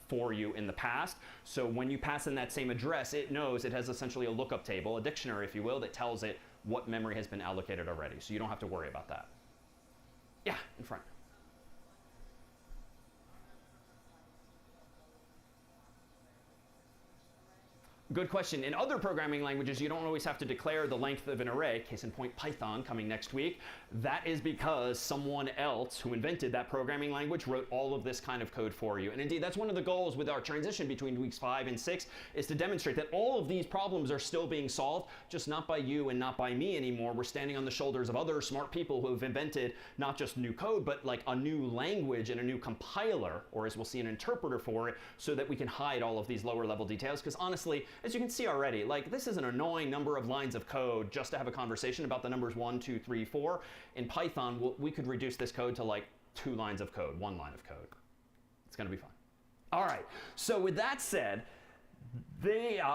for you in the past. So when you pass in that same address, it knows, it has essentially a lookup table, a dictionary, if you will, that tells it what memory has been allocated already. So you don't have to worry about that. Yeah, in front. Good question. In other programming languages, you don't always have to declare the length of an array. Case in point, Python coming next week. That is because someone else who invented that programming language wrote all of this kind of code for you. And indeed, that's one of the goals with our transition between weeks 5 and 6, is to demonstrate that all of these problems are still being solved, just not by you and not by me anymore. We're standing on the shoulders of other smart people who have invented not just new code, but like a new language and a new compiler, or as we'll see, an interpreter for it, so that we can hide all of these lower level details. Because honestly, as you can see already, like, this is an annoying number of lines of code just to have a conversation about the numbers 1, 2, 3, 4. In Python, we could reduce this code to like 2 lines of code, 1 line of code. It's going to be fun. All right, so with that said,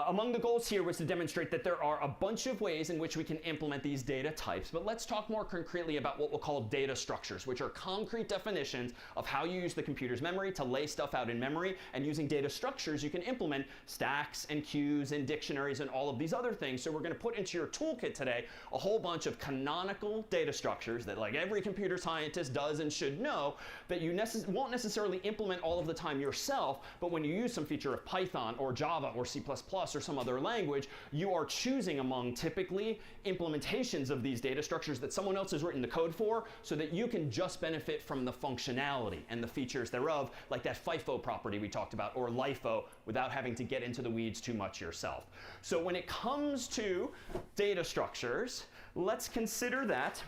among the goals here was to demonstrate that there are a bunch of ways in which we can implement these data types, but let's talk more concretely about what we'll call data structures, which are concrete definitions of how you use the computer's memory to lay stuff out in memory. And using data structures, you can implement stacks and queues and dictionaries and all of these other things. So we're going to put into your toolkit today a whole bunch of canonical data structures that, like, every computer scientist does and should know, that you won't necessarily implement all of the time yourself, but when you use some feature of Python or Java Java or C++ or some other language, you are choosing among typically implementations of these data structures that someone else has written the code for so that you can just benefit from the functionality and the features thereof, like that FIFO property we talked about, or LIFO, without having to get into the weeds too much yourself. So when it comes to data structures, let's consider that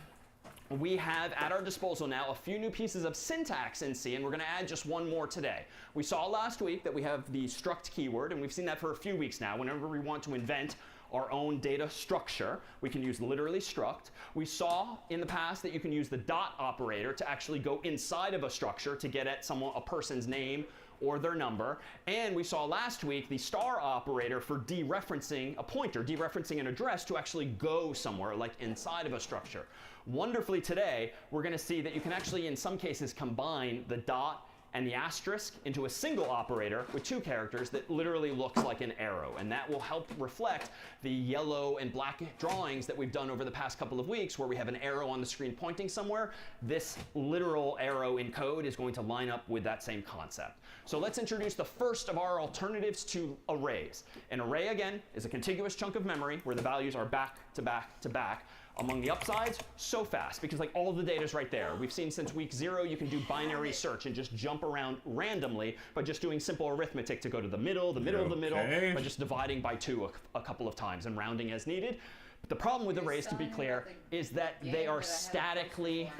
we have at our disposal now a few new pieces of syntax in C, and we're going to add just one more today. We saw last week that we have the struct keyword, and we've seen that for a few weeks now. Whenever we want to invent our own data structure, we can use literally struct. We saw in the past that you can use the dot operator to actually go inside of a structure to get at a person's name or their number. And we saw last week the star operator for dereferencing a pointer, dereferencing an address to actually go somewhere, like inside of a structure. Wonderfully today, we're going to see that you can actually, in some cases, combine the dot and the asterisk into a single operator with two characters that literally looks like an arrow. And that will help reflect the yellow and black drawings that we've done over the past couple of weeks where we have an arrow on the screen pointing somewhere. This literal arrow in code is going to line up with that same concept. So let's introduce the first of our alternatives to arrays. An array, again, is a contiguous chunk of memory where the values are back to back to back. Among the upsides, so fast, because like all the data's right there. We've seen since week 0 you can do binary search and just jump around randomly by just doing simple arithmetic to go to the middle, the middle, the middle, by just dividing by 2 a couple of times and rounding as needed. But the problem with arrays, to be clear, is that they are statically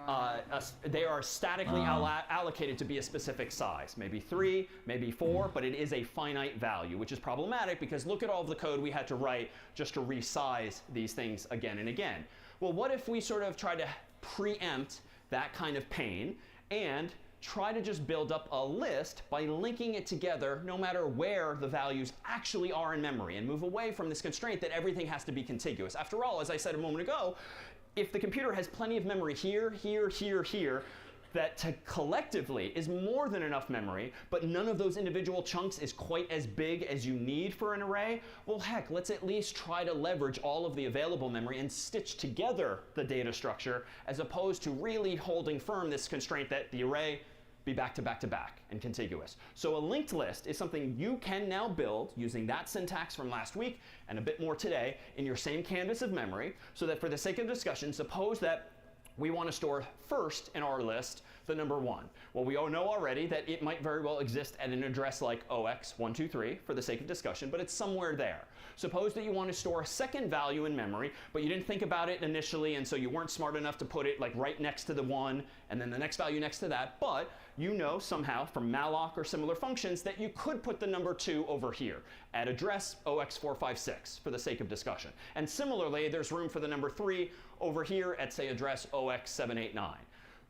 allocated to be a specific size, maybe 3, maybe 4, but it is a finite value, which is problematic because look at all of the code we had to write just to resize these things again and again. Well, what if we sort of try to preempt that kind of pain and try to just build up a list by linking it together no matter where the values actually are in memory and move away from this constraint that everything has to be contiguous. After all, as I said a moment ago, if the computer has plenty of memory here, here, here, here, that collectively is more than enough memory, but none of those individual chunks is quite as big as you need for an array, well, heck, let's at least try to leverage all of the available memory and stitch together the data structure as opposed to really holding firm this constraint that the array be back to back to back and contiguous. So a linked list is something you can now build using that syntax from last week and a bit more today in your same canvas of memory, so that for the sake of discussion, suppose that we want to store first in our list the number 1. Well, we all know already that it might very well exist at an address like 0x123 for the sake of discussion, but it's somewhere there. Suppose that you want to store a second value in memory, but you didn't think about it initially, and so you weren't smart enough to put it like right next to the 1 and then the next value next to that, but you know somehow from malloc or similar functions that you could put the number 2 over here at address 0x456 for the sake of discussion. And similarly, there's room for the number 3 over here at, say, address 0x789.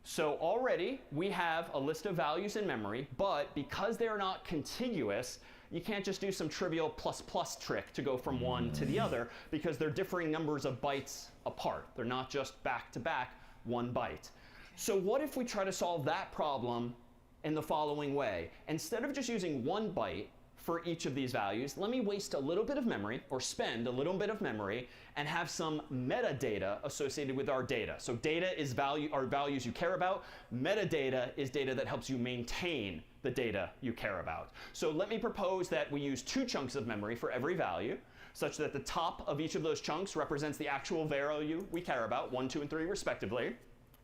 So already we have a list of values in memory, but because they're not contiguous, you can't just do some trivial plus plus trick to go from one to the other because they're differing numbers of bytes apart. They're not just back to back 1 byte. So what if we try to solve that problem in the following way? Instead of just using 1 byte for each of these values, let me waste a little bit of memory, or spend a little bit of memory, and have some metadata associated with our data. So data is values you care about. Metadata is data that helps you maintain the data you care about. So let me propose that we use 2 chunks of memory for every value, such that the top of each of those chunks represents the actual value we care about, 1, 2, and 3 respectively.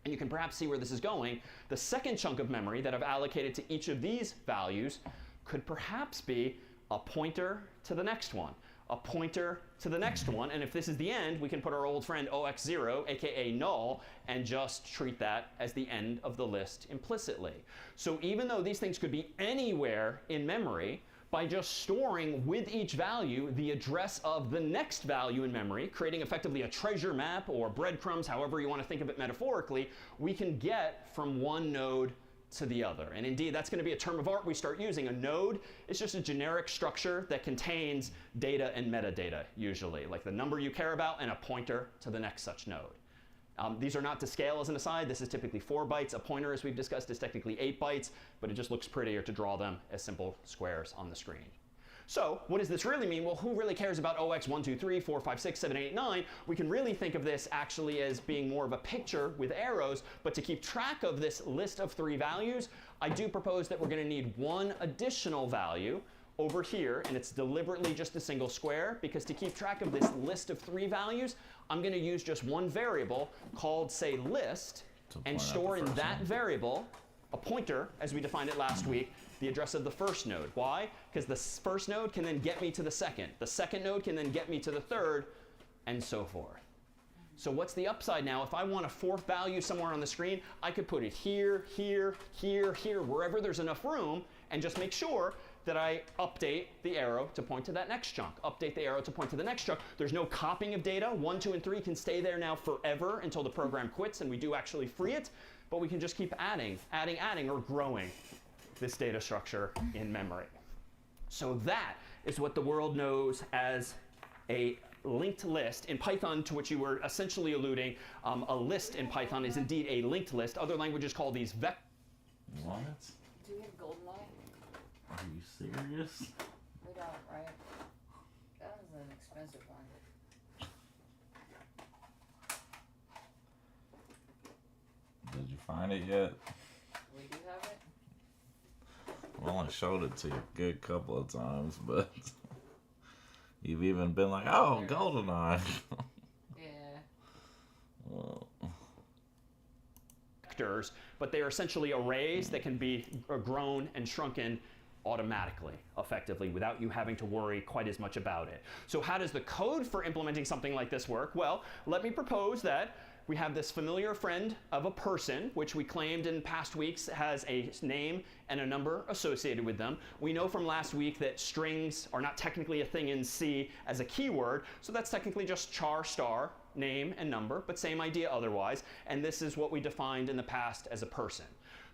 And you can perhaps see where this is going. The second chunk of memory that I've allocated to each of these values could perhaps be a pointer to the next one, a pointer to the next one, and if this is the end, we can put our old friend 0x0, aka null, and just treat that as the end of the list implicitly. So even though these things could be anywhere in memory, by just storing with each value the address of the next value in memory, creating effectively a treasure map or breadcrumbs, however you want to think of it metaphorically, we can get from one node to the other. And indeed, that's going to be a term of art we start using. A node is just a generic structure that contains data and metadata, usually, like the number you care about and a pointer to the next such node. These are not to scale as an aside. This is typically 4 bytes. A pointer, as we've discussed, is technically 8 bytes, but it just looks prettier to draw them as simple squares on the screen. So what does this really mean? Well, who really cares about 0x1, 2, 3, 4, 5, 6, 7, 8, 9? We can really think of this actually as being more of a picture with arrows, but to keep track of this list of 3 values, I do propose that we're going to need one additional value, over here, and it's deliberately just a single square, because to keep track of this list of 3 values, I'm going to use just one variable called, say, list, and store in that variable a pointer, as we defined it last week, the address of the first node. Why? Because the first node can then get me to the second node can then get me to the third, and so forth. So what's the upside now? If I want a 4th value somewhere on the screen, I could put it here, here, here, here, wherever there's enough room, and just make sure that I update the arrow to point to that next chunk. Update the arrow to point to the next chunk. There's no copying of data. 1, 2, and 3 can stay there now forever until the program quits, and we do actually free it, but we can just keep adding, or growing this data structure in memory. So that is what the world knows as a linked list. In Python, to which you were essentially alluding, a list in Python is indeed a linked list. Other languages call these vectors. What? Do we have GoldenEye? Are you serious? We don't, right? That was an expensive one. Did you find it yet? We do have it? I only showed it to you a good couple of times, but you've even been like, oh, GoldenEye. Yeah. Well. Vectors, but they are essentially arrays that can be grown and shrunken automatically, effectively, without you having to worry quite as much about it. So how does the code for implementing something like this work? Well, let me propose that we have this familiar friend of a person, which we claimed in past weeks has a name and a number associated with them. We know from last week that strings are not technically a thing in C as a keyword, so that's technically just char star, name and number, but same idea otherwise. And this is what we defined in the past as a person.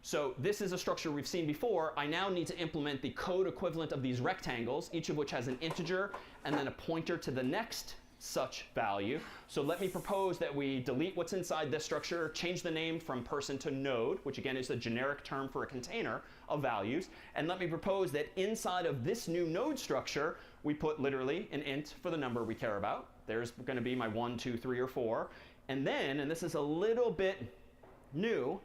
So this is a structure we've seen before. I now need to implement the code equivalent of these rectangles, each of which has an integer and then a pointer to the next such value. So let me propose that we delete what's inside this structure, change the name from person to node, which again is the generic term for a container of values. And let me propose that inside of this new node structure, we put literally an int for the number we care about. There's going to be my 1, 2, 3, or 4. And then, and this is a little bit new,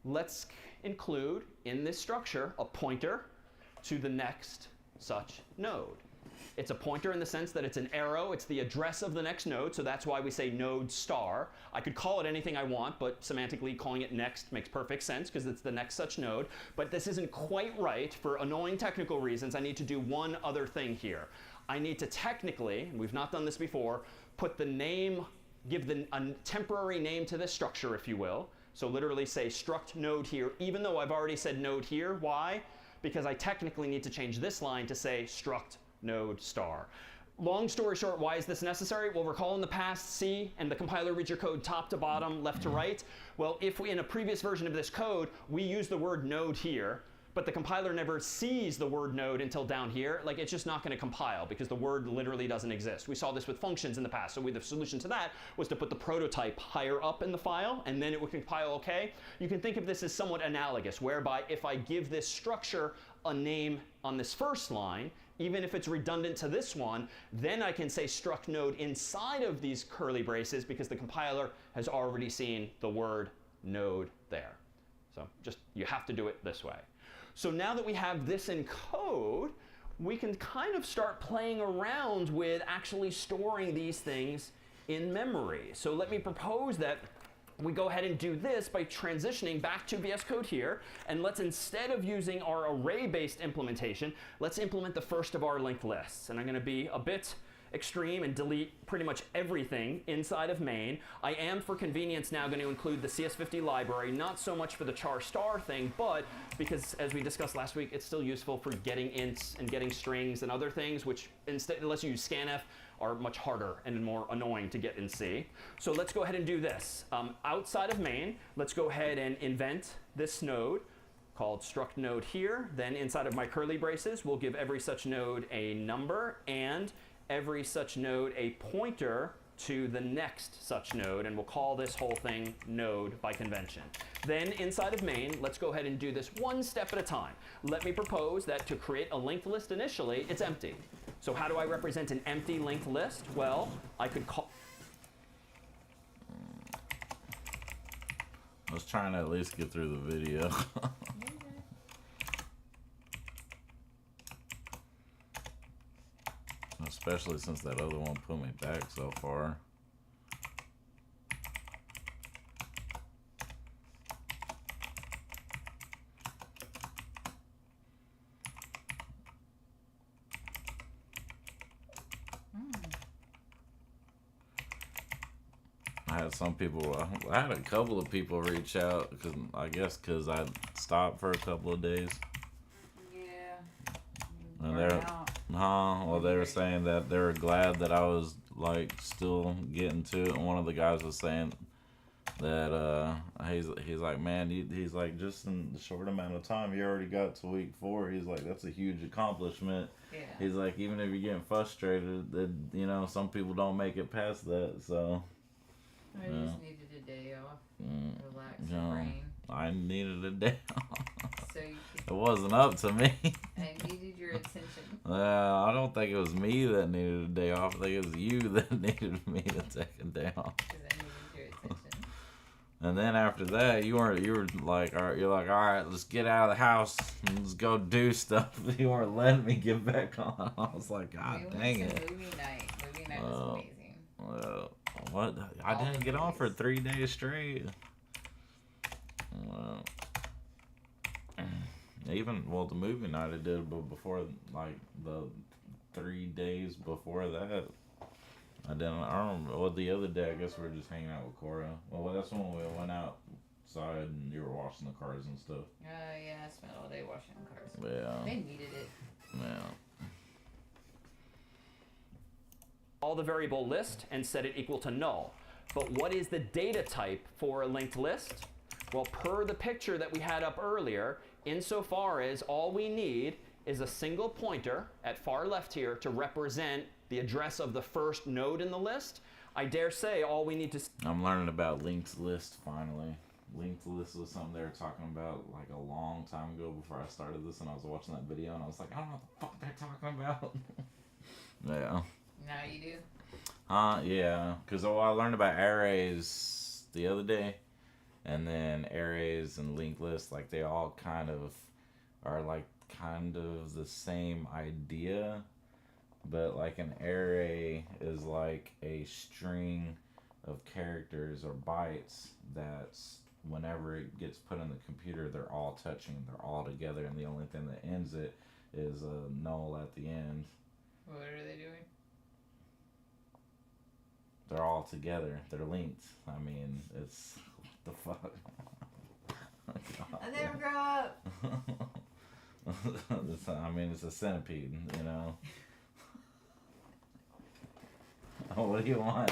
let's include in this structure a pointer to the next such node. It's a pointer in the sense that it's an arrow. It's the address of the next node, so that's why we say node star. I could call it anything I want, but semantically calling it next makes perfect sense because it's the next such node. But this isn't quite right. For annoying technical reasons, I need to do one other thing here. I need to technically, and we've not done this before, put the name, give a temporary name to this structure, if you will. So literally say struct node here, even though I've already said node here. Why? Because I technically need to change this line to say struct node star. Long story short, why is this necessary? Well, recall in the past, C and the compiler reads your code top to bottom, left to right. Well, if we, in a previous version of this code, we use the word node here, but the compiler never sees the word node until down here, like it's just not going to compile because the word literally doesn't exist. We saw this with functions in the past. So the solution to that was to put the prototype higher up in the file, and then it would compile okay. You can think of this as somewhat analogous, whereby if I give this structure a name on this first line, even if it's redundant to this one, then I can say struct node inside of these curly braces because the compiler has already seen the word node there. So just, you have to do it this way. So now that we have this in code, we can kind of start playing around with actually storing these things in memory. So let me propose that we go ahead and do this by transitioning back to VS Code here, and let's, instead of using our array-based implementation, let's implement the first of our linked lists. And I'm going to be a bit extreme and delete pretty much everything inside of main. I am, for convenience, now going to include the CS50 library, not so much for the char star thing, but because, as we discussed last week, it's still useful for getting ints and getting strings and other things, which, instead, unless you use scanf, are much harder and more annoying to get in C. So let's go ahead and do this. Outside of main, let's go ahead and invent this node called struct node here. Then inside of my curly braces, we'll give every such node a number and every such node a pointer to the next such node, and we'll call this whole thing node by convention. Then inside of main, let's go ahead and do this one step at a time. Let me propose that to create a linked list initially, it's empty. So how do I represent an empty linked list? Well, I could call... I was trying to at least get through the video. especially since that other one put me back so far. I had some people, I had a couple of people reach out, because I stopped for a couple of days. Yeah. And Burn out. well, they were saying that they were glad that I was, like, still getting to it. And one of the guys was saying that, he's like, man, he's like, just in the short amount of time, you already got to week 4. He's like, that's a huge accomplishment. Yeah. He's like, even if you're getting frustrated, that, you know, some people don't make it past that, so. I just needed a day off. Relax your brain. I needed a day off. So you could, It wasn't up to me. I needed your attention. I don't think it was me that needed a day off. I think it was you that needed me to take a day off. Because I needed your attention. And then after that, you were like, all right, let's get out of the house and let's go do stuff. You weren't letting me get back on. I was like, God dang We went it. to movie night. Movie night was amazing. What? I didn't get on for 3 days straight. The movie night I did, but before, like, the 3 days before that, I don't remember. Well, the other day, I guess we were just hanging out with Cora. Well, that's when we went outside and you were washing the cars and stuff. Yeah, I spent all day washing cars. Yeah. They needed it. Yeah. All the variable list and set it equal to null. But what is the data type for a linked list? Well, per the picture that we had up earlier, insofar as all we need is a single pointer at far left here to represent the address of the first node in the list, I dare say all we need to... I'm learning about linked list finally. Linked list was something they were talking about like a long time ago before I started this, and I was watching that video and I was like, I don't know what the fuck they're talking about. Yeah. Now you do? Yeah. Because I learned about arrays the other day, and then arrays and linked lists, like, they all kind of are like kind of the same idea, but like an array is like a string of characters or bytes that's, whenever it gets put in the computer, they're all touching, they're all together, and the only thing that ends it is a null at the end. What are they doing? They're all together. They're linked. I mean, it's... the fuck? I never grow up. It's a centipede, you know? What do you want?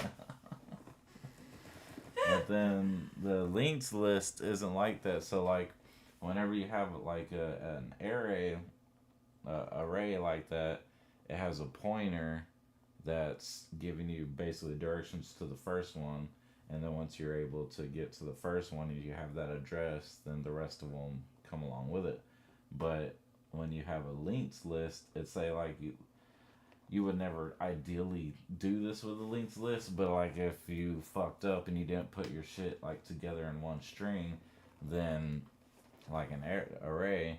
But then the links list isn't like that. So, like, whenever you have, like, an array like that, it has a pointer that's giving you basically directions to the first one, and then once you're able to get to the first one and you have that address, then the rest of them come along with it. But when you have a linked list, it's say like you would never ideally do this with a linked list, but like if you fucked up and you didn't put your shit like together in one string, then like an array,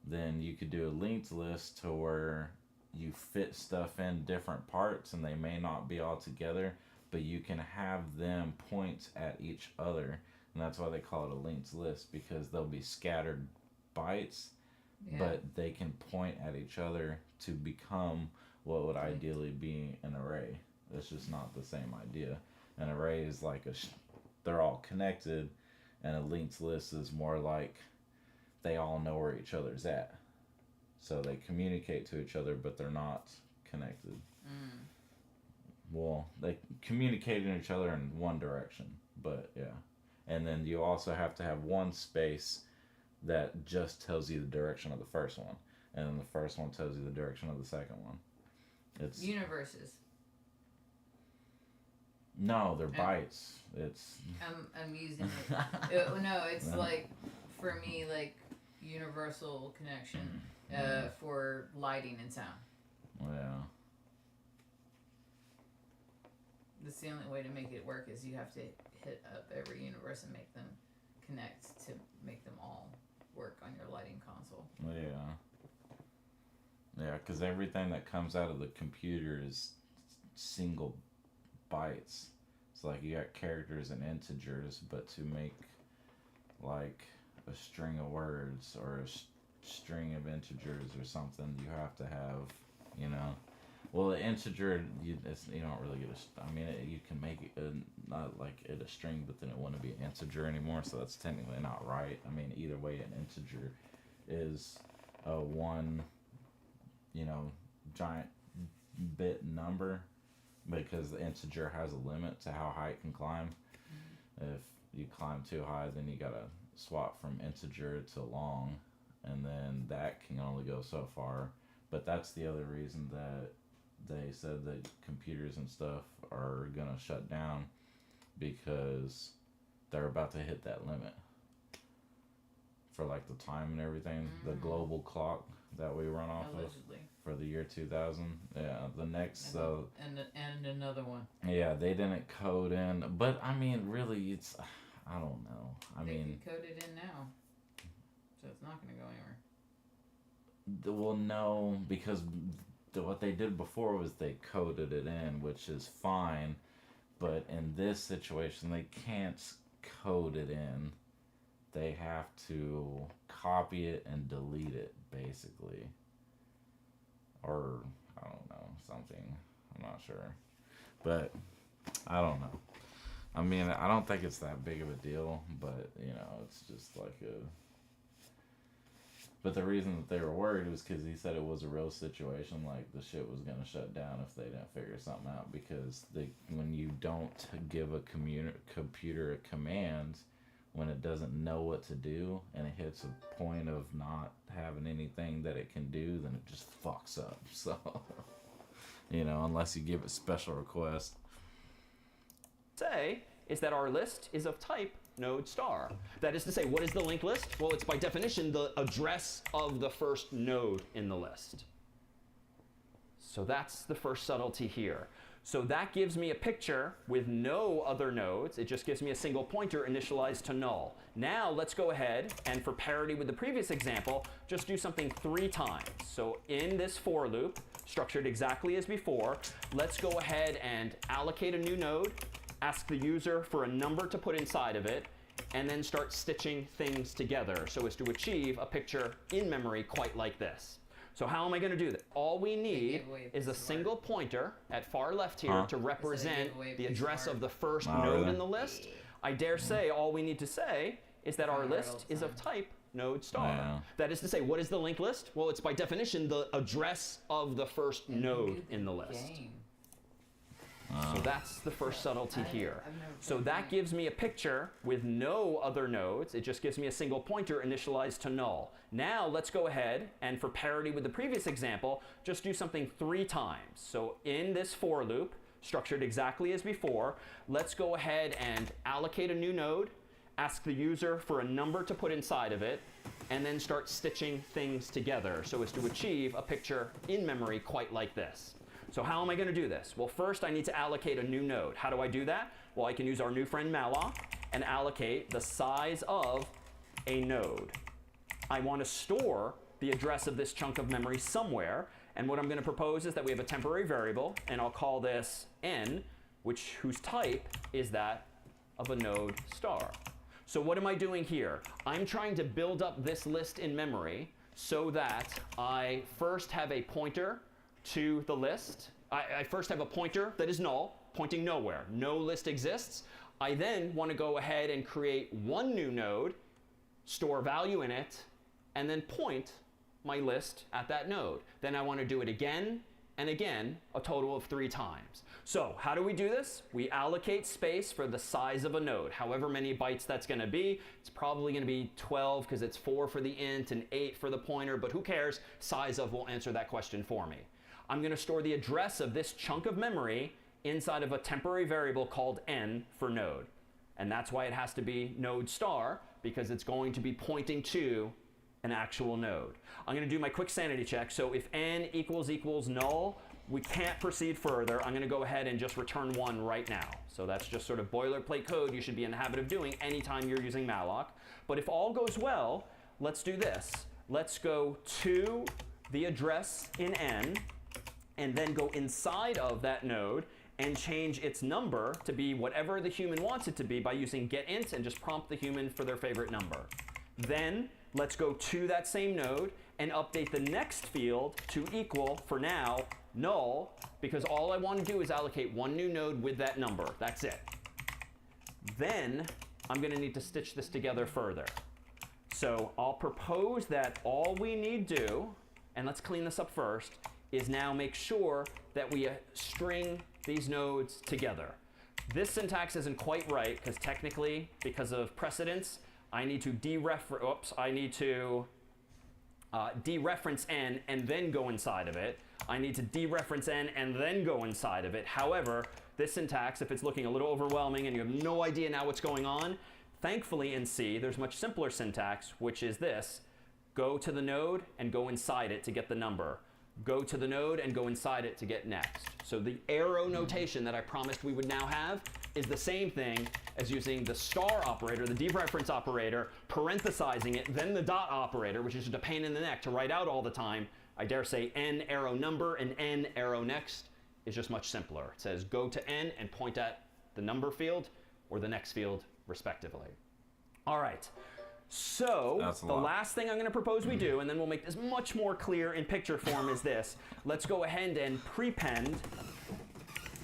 then you could do a linked list to where you fit stuff in different parts and they may not be all together, but you can have them point at each other, and that's why they call it a linked list, because they'll be scattered bytes, but they can point at each other to become what would ideally be an array. It's just not the same idea. An array is like they're all connected, and a linked list is more like they all know where each other's at. So they communicate to each other, but they're not connected. Well, they communicate in each other in one direction, but yeah. And then you also have to have one space that just tells you the direction of the first one, and then the first one tells you the direction of the second one. It's universes. No, they're bytes. It's I'm using it. No, it's like, for me, like universal connection for lighting and sound. Yeah. That's the only way to make it work, is you have to hit up every universe and make them connect to make them all work on your lighting console. Yeah. Yeah, because everything that comes out of the computer is single bytes. It's like you got characters and integers, but to make like a string of words or a string of integers or something, you have to have, you know. Well, the integer, you don't really get I mean, you can make it not like it a string, but then it wouldn't be an integer anymore, so that's technically not right. I mean, either way, an integer is a one, giant bit number, because the integer has a limit to how high it can climb. If you climb too high, then you gotta swap from integer to long, and then that can only go so far. But that's the other reason that they said that computers and stuff are gonna shut down, because they're about to hit that limit for like the time and everything. The global clock that we run off Allegedly. of for the year 2000. Yeah, the next and another one. yeah, they didn't code in, but I mean, really, it's, I don't know. They can code it in now, so it's not going to go anywhere. Well, no, because what they did before was they coded it in, which is fine, but in this situation, they can't code it in. They have to copy it and delete it, basically. Or, I don't know, something. I'm not sure. But, I don't know. I mean, I don't think it's that big of a deal, but, it's just like a... But the reason that they were worried was because he said it was a real situation, like the shit was going to shut down if they didn't figure something out, because when you don't give a computer a command, when it doesn't know what to do and it hits a point of not having anything that it can do, then it just fucks up. So, unless you give it special request. Say is that our list is of type node star. That is to say, what is the linked list? Well, it's by definition the address of the first node in the list. So that's the first subtlety here. So that gives me a picture with no other nodes. It just gives me a single pointer initialized to null. Now let's go ahead and, for parity with the previous example, just do something 3 times. So in this for loop, structured exactly as before, let's go ahead and allocate a new node, ask the user for a number to put inside of it, and then start stitching things together so as to achieve a picture in memory quite like this. So how am I going to do that? All we need is a single pointer at far left here to represent the address of the first node in the list. I dare say all we need to say is that our list is of type node star. Yeah. That is to say, what is the linked list? Well, it's by definition the address of the first node in the list. So that's the first subtlety here. So that gives me a picture with no other nodes. It just gives me a single pointer initialized to null. Now let's go ahead and, for parity with the previous example, just do something 3 times. So in this for loop, structured exactly as before, let's go ahead and allocate a new node, ask the user for a number to put inside of it, and then start stitching things together so as to achieve a picture in memory quite like this. So how am I going to do this? Well, first I need to allocate a new node. How do I do that? Well, I can use our new friend malloc and allocate the size of a node. I want to store the address of this chunk of memory somewhere, and what I'm going to propose is that we have a temporary variable, and I'll call this n, whose type is that of a node star. So what am I doing here? I'm trying to build up this list in memory so that I first have a pointer to the list. I first have a pointer that is null, pointing nowhere. No list exists. I then want to go ahead and create one new node, store value in it, and then point my list at that node. Then I want to do it again and again, a total of 3 times. So how do we do this? We allocate space for the size of a node, however many bytes that's going to be. It's probably going to be 12 because it's 4 for the int and 8 for the pointer, but who cares? Size of will answer that question for me. I'm going to store the address of this chunk of memory inside of a temporary variable called n for node. And that's why it has to be node star, because it's going to be pointing to an actual node. I'm going to do my quick sanity check. So if n equals null, we can't proceed further. I'm going to go ahead and just return 1 right now. So that's just sort of boilerplate code you should be in the habit of doing anytime you're using malloc. But if all goes well, let's do this. Let's go to the address in n, and then go inside of that node and change its number to be whatever the human wants it to be by using getInt and just prompt the human for their favorite number. Then let's go to that same node and update the next field to equal, for now, null, because all I want to do is allocate one new node with that number. That's it. Then I'm going to need to stitch this together further. So I'll propose that all we need do, and let's clean this up first, is now make sure that we string these nodes together. This syntax isn't quite right because technically, because of precedence, I need to dereference n and then go inside of it. I need to dereference n and then go inside of it. However, this syntax, if it's looking a little overwhelming and you have no idea now what's going on, thankfully in C, there's much simpler syntax, which is this. Go to the node and go inside it to get the number. Go to the node and go inside it to get next. So the arrow notation that I promised we would now have is the same thing as using the star operator, the dereference operator, parenthesizing it, then the dot operator, which is just a pain in the neck to write out all the time. I dare say n arrow number and n arrow next is just much simpler. It says go to n and point at the number field or the next field, respectively. All right. So the last thing I'm going to propose we do, and then we'll make this much more clear in picture form, is this. Let's go ahead and prepend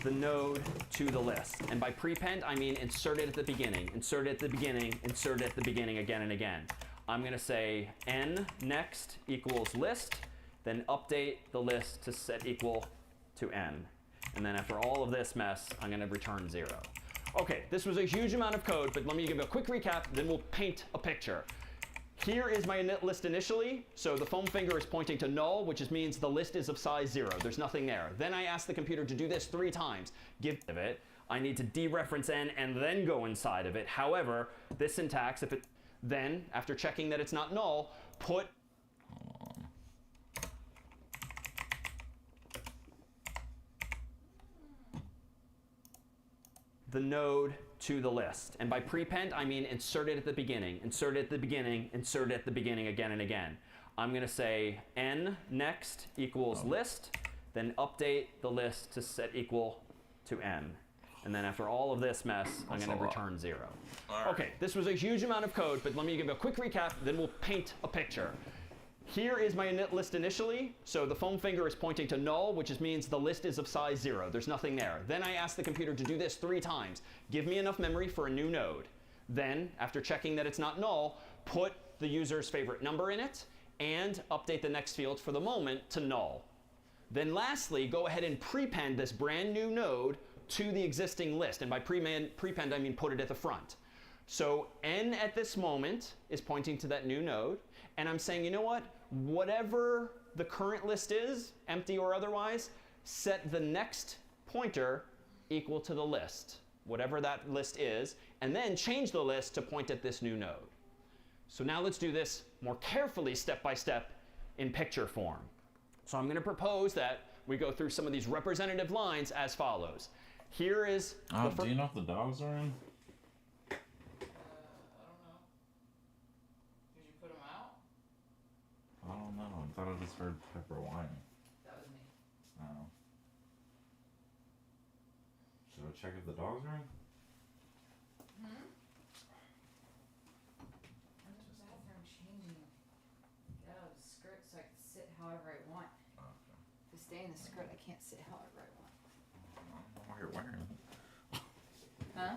the node to the list. And by prepend, I mean insert it at the beginning, insert it at the beginning, insert it at the beginning again and again. I'm going to say n next equals list, then update the list to set equal to n. And then after all of this mess, I'm going to return 0. Okay, this was a huge amount of code, but let me give you a quick recap, then we'll paint a picture. Here is my list initially, so the foam finger is pointing to null, which means the list is of size 0. There's nothing there. Then I ask the computer to do this 3 times. Give it. I need to dereference n and then go inside of it. However, this syntax, then, after checking that it's not null, put the node to the list. And by prepend, I mean insert it at the beginning, insert it at the beginning, insert it at the beginning again and again. I'm going to say n next equals list, then update the list to set equal to n. And then after all of this mess, I'm going to return 0. Okay, this was a huge amount of code, but let me give you a quick recap, then we'll paint a picture. Here is my list initially, so the foam finger is pointing to null, which means the list is of size 0. There's nothing there. Then I ask the computer to do this 3 times. Give me enough memory for a new node. Then, after checking that it's not null, put the user's favorite number in it, and update the next field for the moment to null. Then lastly, go ahead and prepend this brand new node to the existing list. And by prepend, I mean put it at the front. So n at this moment is pointing to that new node, and I'm saying, you know what? Whatever the current list is, empty or otherwise, set the next pointer equal to the list, whatever that list is, and then change the list to point at this new node. So now let's do this more carefully, step by step, in picture form. So I'm going to propose that we go through some of these representative lines as follows. Here is do you know if the dogs are in? I don't know. I thought I just heard Pepper whining. That was me. Oh. Should I check if the dogs are in? I'm in the bathroom changing. Get out of the skirt so I can sit however I want. Okay. To stay in the skirt, I can't sit however I want. I don't know why you're wearing it. Huh?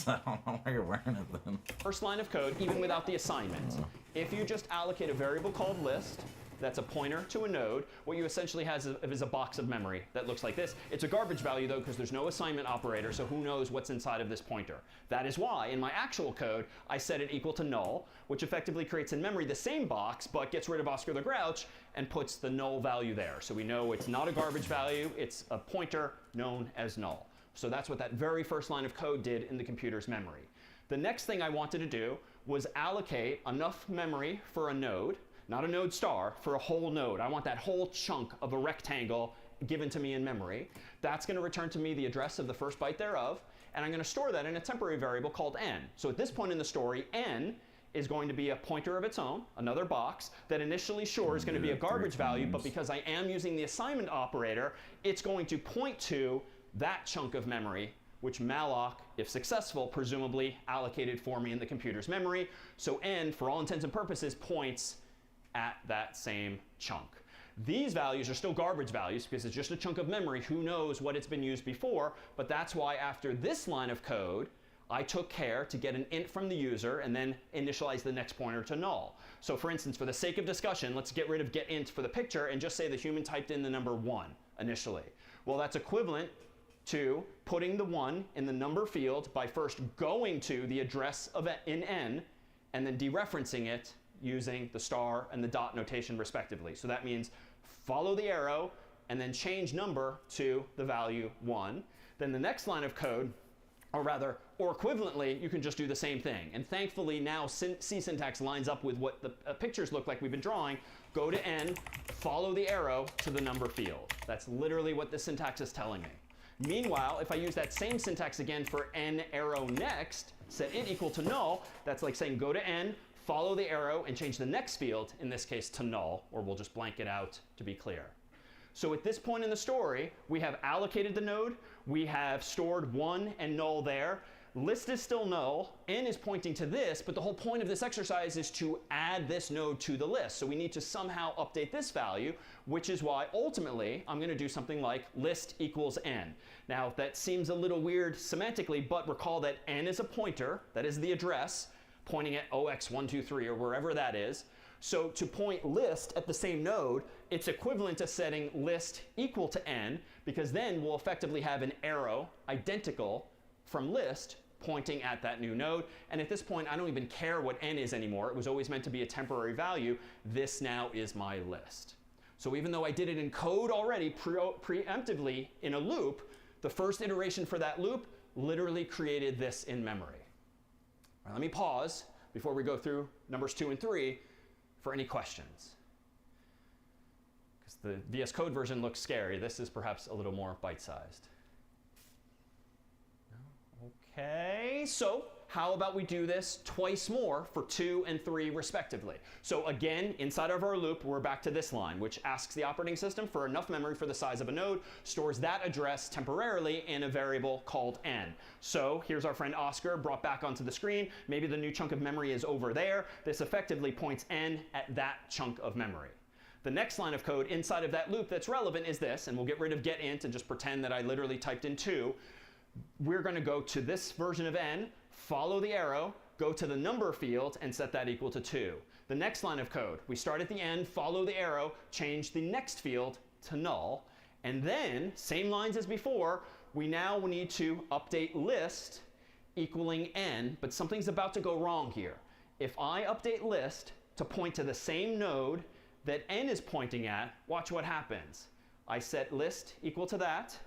I don't know why you're wearing it then. first line of code, even without the assignment. If you just allocate a variable called list, that's a pointer to a node, what you essentially have is a box of memory that looks like this. It's a garbage value though, because there's no assignment operator, so who knows what's inside of this pointer. That is why in my actual code, I set it equal to null, which effectively creates in memory the same box, but gets rid of Oscar the Grouch and puts the null value there. So we know it's not a garbage value, it's a pointer known as null. So that's what that very first line of code did in the computer's memory. The next thing I wanted to do was allocate enough memory for a node, not a node star, for a whole node. I want that whole chunk of a rectangle given to me in memory. That's going to return to me the address of the first byte thereof, and I'm going to store that in a temporary variable called n. So at this point in the story, n is going to be a pointer of its own, another box, that initially, sure, is going to be a garbage value, but because I am using the assignment operator, it's going to point to that chunk of memory, which malloc, if successful, presumably allocated for me in the computer's memory. So n, for all intents and purposes, points at that same chunk. These values are still garbage values because it's just a chunk of memory. Who knows what it's been used before? But that's why after this line of code, I took care to get an int from the user and then initialize the next pointer to null. So for instance, for the sake of discussion, let's get rid of getInt for the picture and just say the human typed in the number 1 initially. Well, that's equivalent to putting the 1 in the number field by first going to the address of in n and then dereferencing it using the star and the dot notation respectively. So that means follow the arrow and then change number to the value 1. Then the next line of code, or equivalently, you can just do the same thing. And thankfully now C syntax lines up with what the pictures look like we've been drawing. Go to n, follow the arrow to the number field. That's literally what the syntax is telling me. Meanwhile, if I use that same syntax again for n arrow next, set int equal to null, that's like saying go to n, follow the arrow, and change the next field, in this case to null, or we'll just blank it out to be clear. So at this point in the story, we have allocated the node, we have stored 1 and null there, list is still null, n is pointing to this, but the whole point of this exercise is to add this node to the list. So we need to somehow update this value, which is why ultimately I'm going to do something like list equals n. Now that seems a little weird semantically, but recall that n is a pointer, that is the address, pointing at 0x123 or wherever that is. So to point list at the same node, it's equivalent to setting list equal to n, because then we'll effectively have an arrow identical from list pointing at that new node. And at this point, I don't even care what n is anymore. It was always meant to be a temporary value. This now is my list. So even though I did it in code already preemptively in a loop, the first iteration for that loop literally created this in memory. All right, let me pause before we go through numbers 2 and 3 for any questions. Because the VS Code version looks scary. This is perhaps a little more bite-sized. Okay, so how about we do this twice more for 2 and 3 respectively? So again, inside of our loop, we're back to this line, which asks the operating system for enough memory for the size of a node, stores that address temporarily in a variable called n. So here's our friend Oscar brought back onto the screen. Maybe the new chunk of memory is over there. This effectively points n at that chunk of memory. The next line of code inside of that loop that's relevant is this, and we'll get rid of getInt and just pretend that I literally typed in 2. We're going to go to this version of n, follow the arrow, go to the number field, and set that equal to 2. The next line of code, we start at the end, follow the arrow, change the next field to null, and then, same lines as before, we now need to update list equaling n, but something's about to go wrong here. If I update list to point to the same node that n is pointing at, watch what happens. I set list equal to that.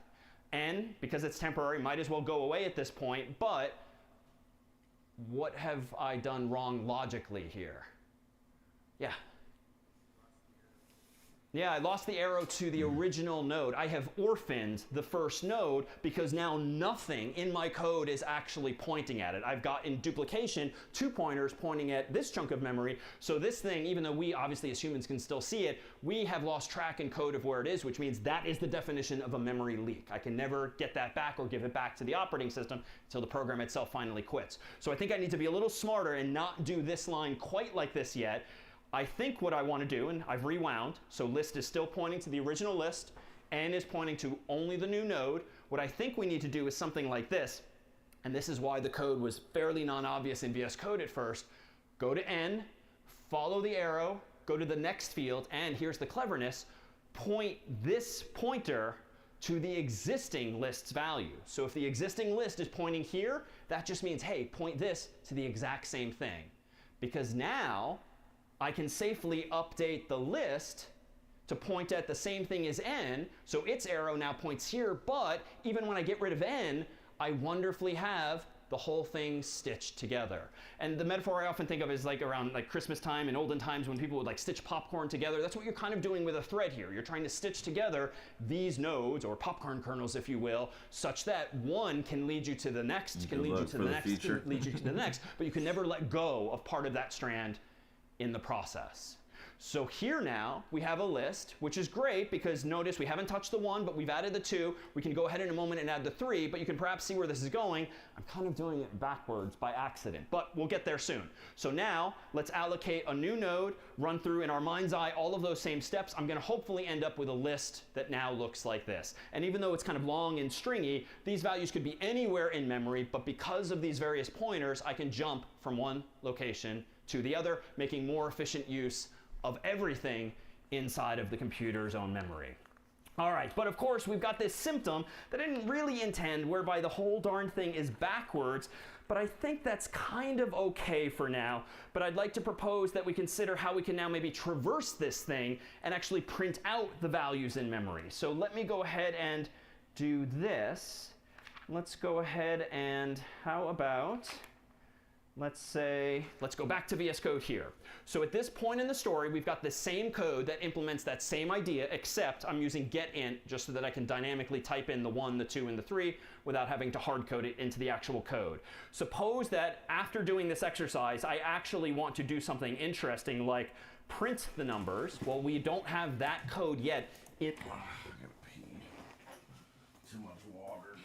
N, because it's temporary, might as well go away at this point, but what have I done wrong logically here? Yeah. Yeah, I lost the arrow to the original node. I have orphaned the first node because now nothing in my code is actually pointing at it. I've got in duplication 2 pointers pointing at this chunk of memory. So this thing, even though we obviously as humans can still see it, we have lost track in code of where it is, which means that is the definition of a memory leak. I can never get that back or give it back to the operating system until the program itself finally quits. So I think I need to be a little smarter and not do this line quite like this yet. I think what I want to do, and I've rewound, so list is still pointing to the original list, n is pointing to only the new node. What I think we need to do is something like this, and this is why the code was fairly non-obvious in VS Code at first. Go to n, follow the arrow, go to the next field, and here's the cleverness, point this pointer to the existing list's value. So if the existing list is pointing here, that just means, hey, point this to the exact same thing. Because now, I can safely update the list to point at the same thing as n, so its arrow now points here, but even when I get rid of n, I wonderfully have the whole thing stitched together. And the metaphor I often think of is like around like Christmas time in olden times when people would like stitch popcorn together. That's what you're kind of doing with a thread here. You're trying to stitch together these nodes, or popcorn kernels, if you will, such that one can lead you to the next, can lead you to the next, can lead you to the next, but you can never let go of part of that strand in the process. So here now we have a list, which is great because notice we haven't touched the 1, but we've added the 2. We can go ahead in a moment and add the 3, but you can perhaps see where this is going. I'm kind of doing it backwards by accident, but we'll get there soon. So now let's allocate a new node, run through in our mind's eye all of those same steps. I'm going to hopefully end up with a list that now looks like this. And even though it's kind of long and stringy, these values could be anywhere in memory, but because of these various pointers, I can jump from one location to the other, making more efficient use of everything inside of the computer's own memory. All right, but of course we've got this symptom that I didn't really intend, whereby the whole darn thing is backwards, but I think that's kind of okay for now. But I'd like to propose that we consider how we can now maybe traverse this thing and actually print out the values in memory. So let me go ahead and do this. Let's go ahead and how about, let's go back to VS Code here. So at this point in the story, we've got the same code that implements that same idea, except I'm using getInt just so that I can dynamically type in the 1, the 2, and the 3 without having to hard code it into the actual code. Suppose that after doing this exercise, I actually want to do something interesting like print the numbers. Well, we don't have that code yet. I gotta pee. Too much water.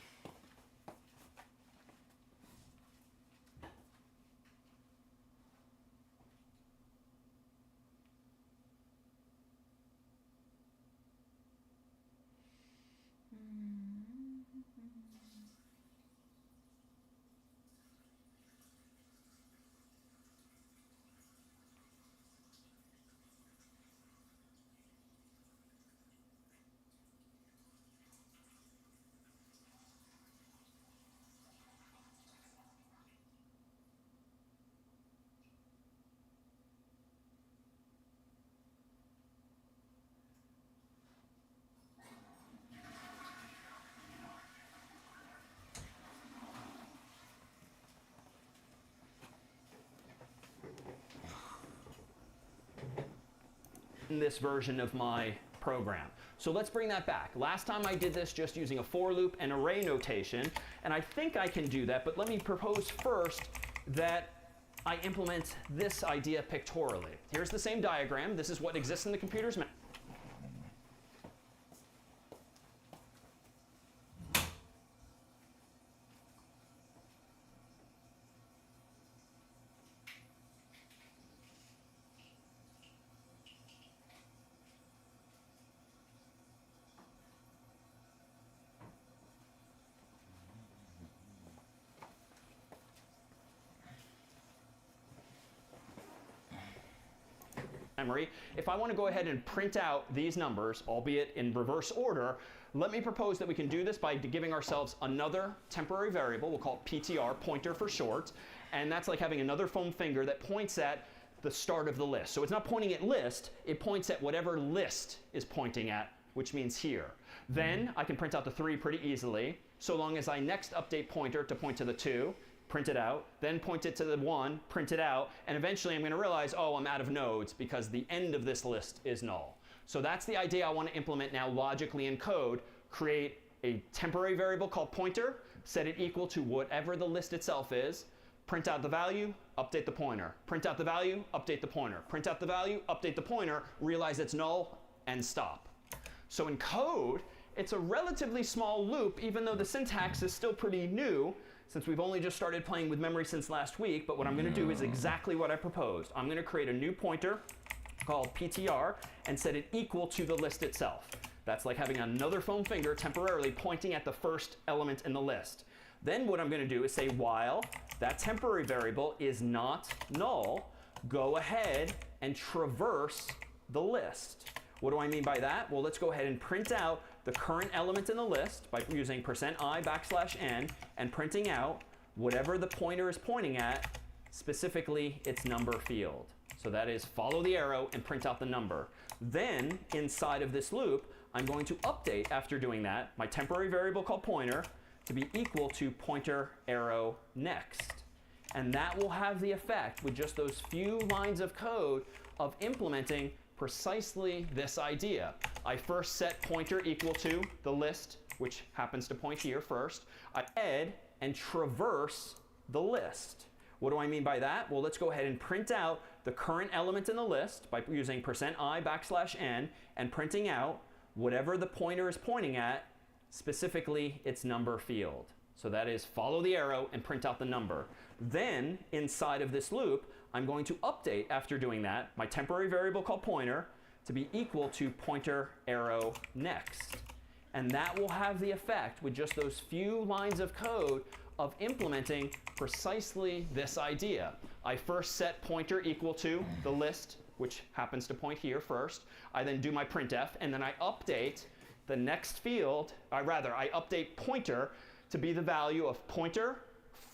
This version of my program. So let's bring that back. Last time I did this just using a for loop and array notation, and I think I can do that, but let me propose first that I implement this idea pictorially. Here's the same diagram. This is what exists in the computer's memory. If I want to go ahead and print out these numbers, albeit in reverse order, let me propose that we can do this by giving ourselves another temporary variable. We'll call it PTR, pointer for short. And that's like having another foam finger that points at the start of the list. So it's not pointing at list, it points at whatever list is pointing at, which means here. Then I can print out the 3 pretty easily, so long as I next update pointer to point to the 2, print it out, then point it to the 1, print it out, and eventually I'm going to realize, oh, I'm out of nodes because the end of this list is null. So that's the idea I want to implement now logically in code. Create a temporary variable called pointer, set it equal to whatever the list itself is, print out the value, update the pointer, print out the value, update the pointer, print out the value, update the pointer, realize it's null, and stop. So in code, it's a relatively small loop, even though the syntax is still pretty new, since we've only just started playing with memory since last week. But what I'm going to do is exactly what I proposed. I'm going to create a new pointer called PTR and set it equal to the list itself. That's like having another foam finger temporarily pointing at the first element in the list. Then what I'm going to do is say while that temporary variable is not null, go ahead and traverse the list. What do I mean by that? Well, let's go ahead and print out the current element in the list by using %i\n and printing out whatever the pointer is pointing at, specifically its number field. So that is follow the arrow and print out the number. Then inside of this loop, I'm going to update after doing that my temporary variable called pointer, to be equal to pointer arrow next. And that will have the effect with just those few lines of code of implementing precisely this idea. I first set pointer equal to the list, which happens to point here first. I add and traverse the list. What do I mean by that? Well, let's go ahead and print out the current element in the list by using %i\n and printing out whatever the pointer is pointing at, specifically its number field. So that is follow the arrow and print out the number. Then inside of this loop, I'm going to update, after doing that, my temporary variable called pointer to be equal to pointer arrow next. And that will have the effect with just those few lines of code of implementing precisely this idea. I first set pointer equal to the list, which happens to point here first. I then do my printf, and then I update the next field, I update pointer to be the value of pointer,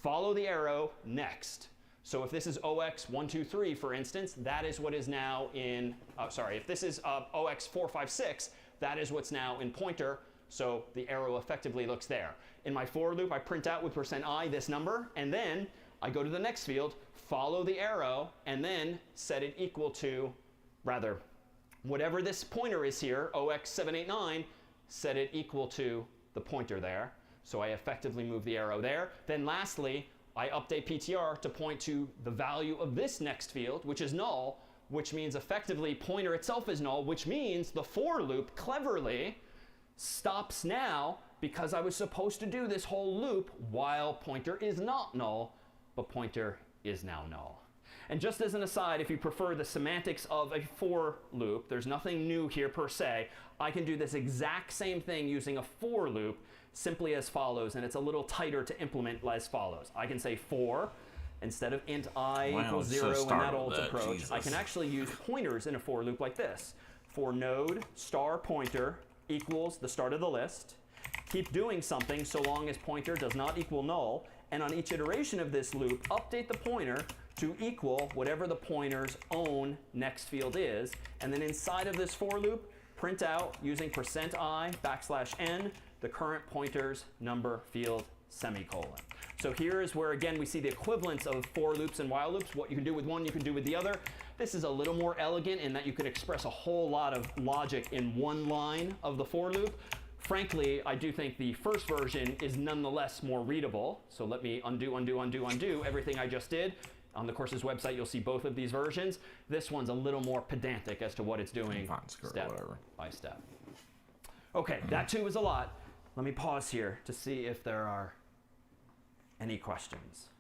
follow the arrow, next. So if this is OX123, for instance, that is what is now in, if this is OX456, that is what's now in pointer, so the arrow effectively looks there. In my for loop, I print out with %i this number, and then I go to the next field, follow the arrow, and then set it equal to, whatever this pointer is here, OX789, set it equal to the pointer there. So I effectively move the arrow there. Then lastly, I update PTR to point to the value of this next field, which is null, which means effectively pointer itself is null, which means the for loop cleverly stops now because I was supposed to do this whole loop while pointer is not null, but pointer is now null. And just as an aside, if you prefer the semantics of a for loop, there's nothing new here per se. I can do this exact same thing using a for loop simply as follows, and it's a little tighter to implement as follows. I can say for, instead of int I equals 0 in that old approach, Jesus. I can actually use pointers in a for loop like this. For node star pointer equals the start of the list. Keep doing something so long as pointer does not equal null, and on each iteration of this loop, update the pointer to equal whatever the pointer's own next field is, and then inside of this for loop, print out using %i\n the current pointer's number field semicolon. So here is where, again, we see the equivalence of for loops and while loops. What you can do with one, you can do with the other. This is a little more elegant in that you could express a whole lot of logic in one line of the for loop. Frankly, I do think the first version is nonetheless more readable. So let me undo everything I just did. On the course's website, you'll see both of these versions. This one's a little more pedantic as to what it's doing step by step. Okay, that too is a lot. Let me pause here to see if there are any questions.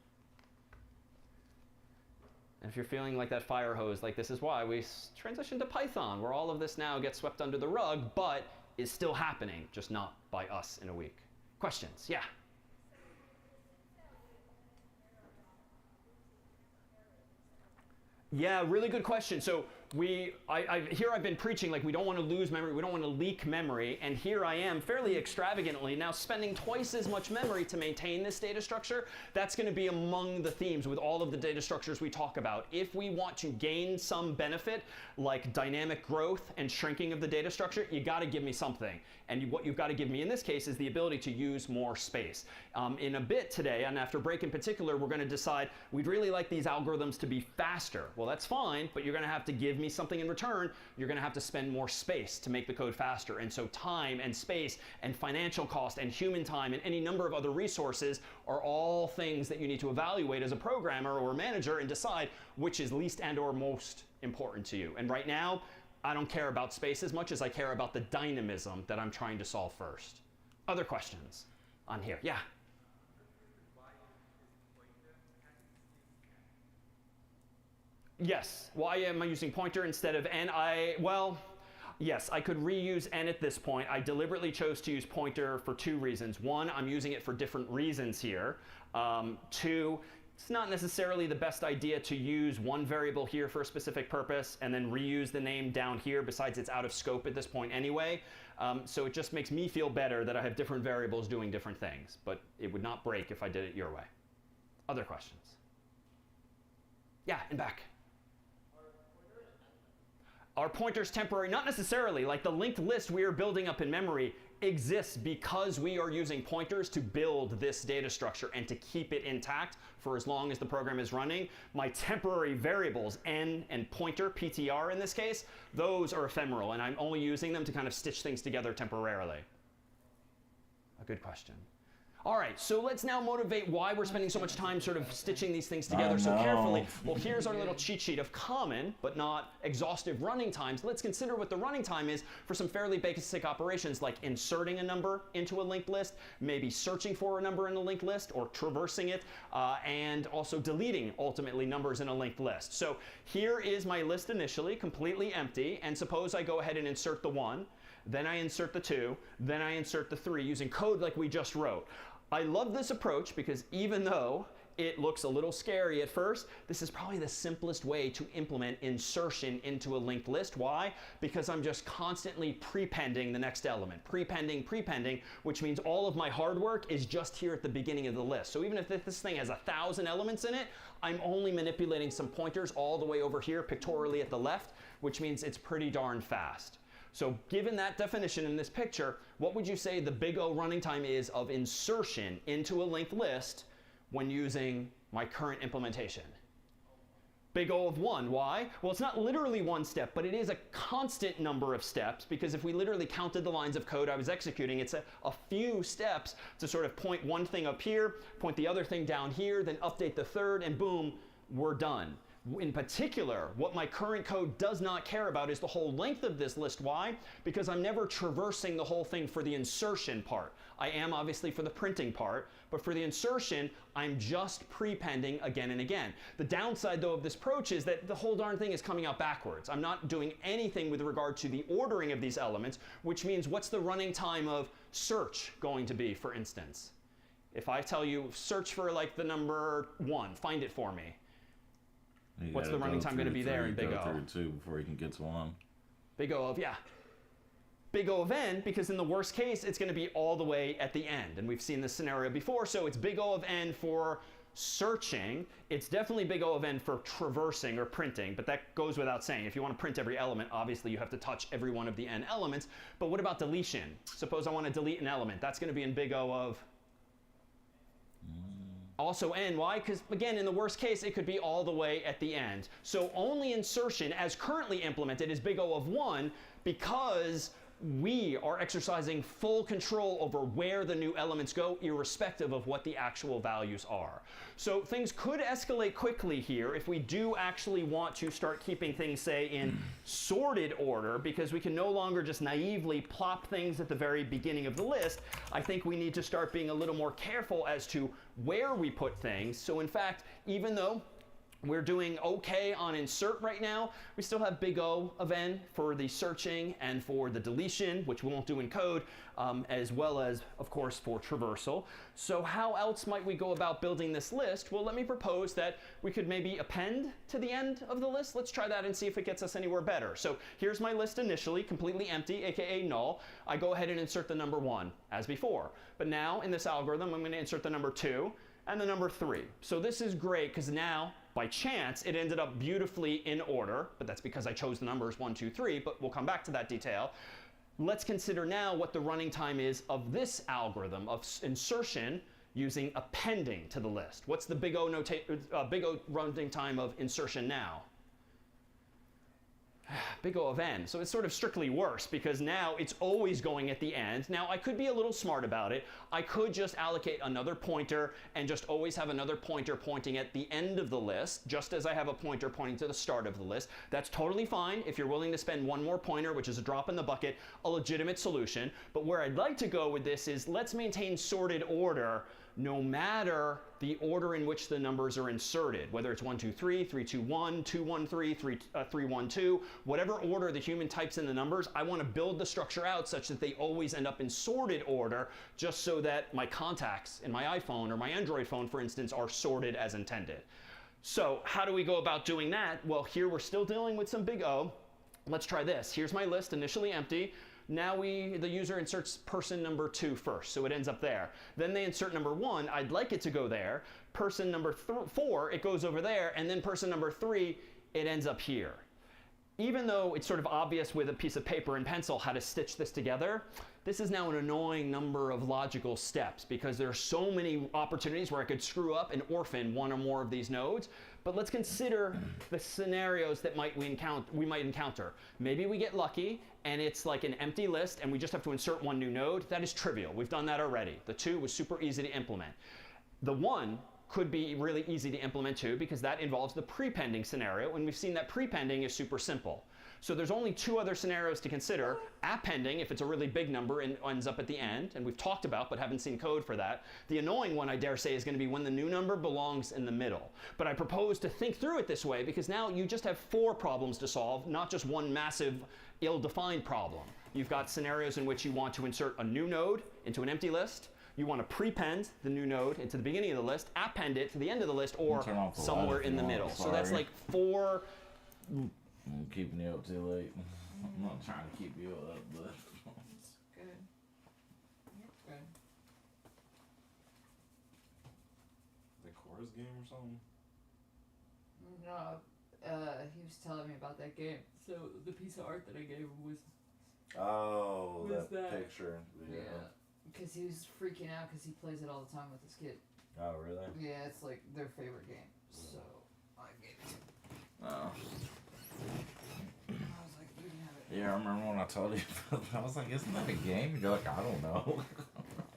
And if you're feeling like that fire hose, like this is why we transitioned to Python, where all of this now gets swept under the rug, but is still happening, just not by us in a week. Questions? Yeah. Yeah, really good question. So here I've been preaching like we don't want to lose memory, we don't want to leak memory, and here I am fairly extravagantly now spending twice as much memory to maintain this data structure. That's going to be among the themes with all of the data structures we talk about. If we want to gain some benefit, like dynamic growth and shrinking of the data structure, you got to give me something. And what you've got to give me in this case is the ability to use more space. In a bit today, and after break in particular, we're going to decide we'd really like these algorithms to be faster. Well, that's fine, but you're going to have to give me something in return. You're going to have to spend more space to make the code faster. And so time and space and financial cost and human time and any number of other resources are all things that you need to evaluate as a programmer or a manager and decide which is least and or most important to you. And right now, I don't care about space as much as I care about the dynamism that I'm trying to solve first. Other questions on here? Yeah. Yes. Why am I using pointer instead of n? Well, yes, I could reuse n at this point. I deliberately chose to use pointer for two reasons. One, I'm using it for different reasons here. Two, it's not necessarily the best idea to use one variable here for a specific purpose and then reuse the name down here. Besides, it's out of scope at this point anyway. So it just makes me feel better that I have different variables doing different things. But it would not break if I did it your way. Other questions? Yeah, and back. Are pointers temporary? Not necessarily. Like the linked list we are building up in memory exists because we are using pointers to build this data structure and to keep it intact for as long as the program is running. My temporary variables, n and pointer, PTR in this case, those are ephemeral, and I'm only using them to kind of stitch things together temporarily. A good question. All right, so let's now motivate why we're spending so much time sort of stitching these things together so carefully. Well, here's our little cheat sheet of common, but not exhaustive running times. Let's consider what the running time is for some fairly basic operations like inserting a number into a linked list, maybe searching for a number in a linked list or traversing it, and also deleting, ultimately, numbers in a linked list. So here is my list initially, completely empty, and suppose I go ahead and insert the 1, then I insert the 2, then I insert the 3 using code like we just wrote. I love this approach because even though it looks a little scary at first, this is probably the simplest way to implement insertion into a linked list. Why? Because I'm just constantly prepending the next element. Prepending, which means all of my hard work is just here at the beginning of the list. So even if this thing has 1,000 elements in it, I'm only manipulating some pointers all the way over here pictorially at the left, which means it's pretty darn fast. So given that definition in this picture, what would you say the big O running time is of insertion into a linked list when using my current implementation? Big O of 1. Why? Well, it's not literally one step, but it is a constant number of steps, because if we literally counted the lines of code I was executing, it's a few steps to sort of point one thing up here, point the other thing down here, then update the third, and boom, we're done. In particular, what my current code does not care about is the whole length of this list. Why? Because I'm never traversing the whole thing for the insertion part. I am obviously for the printing part, but for the insertion, I'm just prepending again and again. The downside, though, of this approach is that the whole darn thing is coming out backwards. I'm not doing anything with regard to the ordering of these elements, which means what's the running time of search going to be, for instance? If I tell you, search for like the number 1, find it for me. What's the running time going to be there in Big O? Through 2 before you can get to 1. Big O of, yeah. Big O of n, because in the worst case, it's going to be all the way at the end. And we've seen this scenario before, so it's big O of n for searching. It's definitely big O of n for traversing or printing, but that goes without saying. If you want to print every element, obviously you have to touch every one of the n elements. But what about deletion? Suppose I want to delete an element. That's going to be in big O of also n. Why? Because, again, in the worst case, it could be all the way at the end. So only insertion, as currently implemented, is big O of 1 because we are exercising full control over where the new elements go, irrespective of what the actual values are. So things could escalate quickly here if we do actually want to start keeping things, say, in sorted order, because we can no longer just naively plop things at the very beginning of the list. I think we need to start being a little more careful as to where we put things. So in fact, even though we're doing okay on insert right now, we still have big O of n for the searching and for the deletion, which we won't do in code, as well as, of course, for traversal. So how else might we go about building this list? Well, let me propose that we could maybe append to the end of the list. Let's try that and see if it gets us anywhere better. So here's my list initially, completely empty, aka null. I go ahead and insert the number 1, as before. But now, in this algorithm, I'm going to insert the number 2 and the number 3. So this is great, because now, by chance, it ended up beautifully in order, but that's because I chose the numbers 1, 2, 3, but we'll come back to that detail. Let's consider now what the running time is of this algorithm of insertion using appending to the list. What's the big O running time of insertion now? Big O of n. So it's sort of strictly worse, because now it's always going at the end. Now, I could be a little smart about it. I could just allocate another pointer and just always have another pointer pointing at the end of the list, just as I have a pointer pointing to the start of the list. That's totally fine if you're willing to spend one more pointer, which is a drop in the bucket, a legitimate solution. But where I'd like to go with this is let's maintain sorted order no matter the order in which the numbers are inserted, whether it's 1, 2, 3, 3, 2, 1, 2, 1, 3, 3, 1, 2, whatever order the human types in the numbers, I want to build the structure out such that they always end up in sorted order, just so that my contacts in my iPhone or my Android phone, for instance, are sorted as intended. So how do we go about doing that? Well, here we're still dealing with some big O. Let's try this. Here's my list, initially empty. Now the user inserts person number 2 first, so it ends up there. Then they insert number 1. I'd like it to go there. Person number 4, it goes over there. And then person number 3, it ends up here. Even though it's sort of obvious with a piece of paper and pencil how to stitch this together, this is now an annoying number of logical steps because there are so many opportunities where I could screw up and orphan one or more of these nodes. But let's consider the scenarios that we might encounter. Maybe we get lucky and it's like an empty list and we just have to insert one new node. That is trivial. We've done that already. The 2 was super easy to implement. The 1 could be really easy to implement too, because that involves the prepending scenario, and we've seen that prepending is super simple. So there's only 2 other scenarios to consider. Appending, if it's a really big number and ends up at the end, and we've talked about but haven't seen code for that. The annoying one, I dare say, is going to be when the new number belongs in the middle. But I propose to think through it this way because now you just have 4 problems to solve, not just one massive ill-defined problem. You've got scenarios in which you want to insert a new node into an empty list. You want to prepend the new node into the beginning of the list, append it to the end of the list, or somewhere in the middle. So that's like 4. I'm keeping you up too late. I'm not trying to keep you up, but It's good. It's good. the chorus game or something. No, he was telling me about that game. So the piece of art that I gave him was Oh, What is that that? picture. yeah, because he was freaking out because he plays it all the time with his kid. Oh, really? Yeah, it's like their favorite game. So I gave it to him. Oh. And I was like, you can have it. Yeah, I remember when I told you. I was like, "Isn't that a game?" You're like, "I don't know."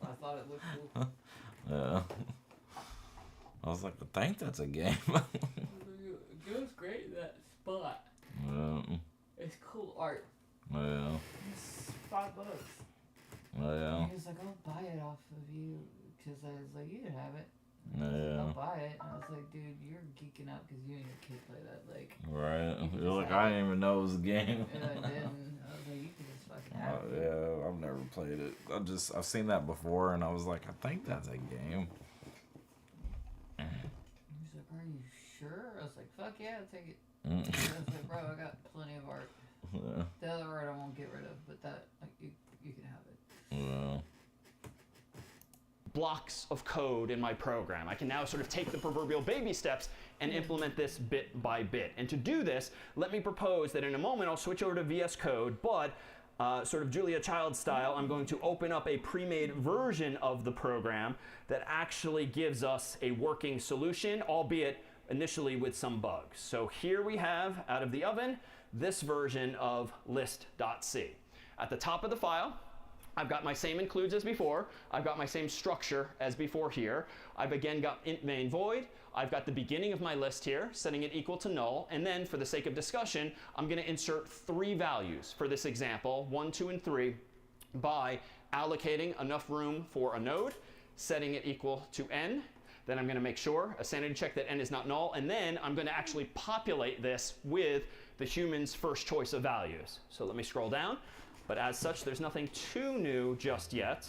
I thought it looked cool. Yeah. I was like, "I think that's a game." It goes great in that spot. Yeah. It's cool art. Yeah. It's $5. Yeah. And he was like, I'll buy it off of you. Because I was like, you can have it. And he was like, Yeah. I'll buy it. And I was like, dude, you're geeking out because you and your kid play that. Like, Right. You can You're just like, I have didn't even know it was a game. and I didn't. I was like, you can just fucking have it. Yeah, I've never played it. I've seen that before, and I was like, I think that's a game. He was like, are you sure? I was like, fuck yeah, I'll take it. Mm. I was like, bro, I got plenty of art. Yeah. The other art I won't get rid of, but that, like, you can have it. Yeah. Blocks of code in my program. I can now sort of take the proverbial baby steps and implement this bit by bit. And to do this, let me propose that in a moment I'll switch over to VS Code, but sort of Julia Child style, I'm going to open up a pre-made version of the program that actually gives us a working solution, albeit initially with some bugs. So here we have, out of the oven, this version of list.c. At the top of the file, I've got my same includes as before. I've got my same structure as before here. I've again got int main void. I've got the beginning of my list here, setting it equal to null. And then for the sake of discussion, I'm going to insert 3 values for this example, 1, 2, and 3, by allocating enough room for a node, setting it equal to n. Then I'm going to make sure, a sanity check, that n is not null. And then I'm going to actually populate this with the human's first choice of values. So let me scroll down. But as such, there's nothing too new just yet.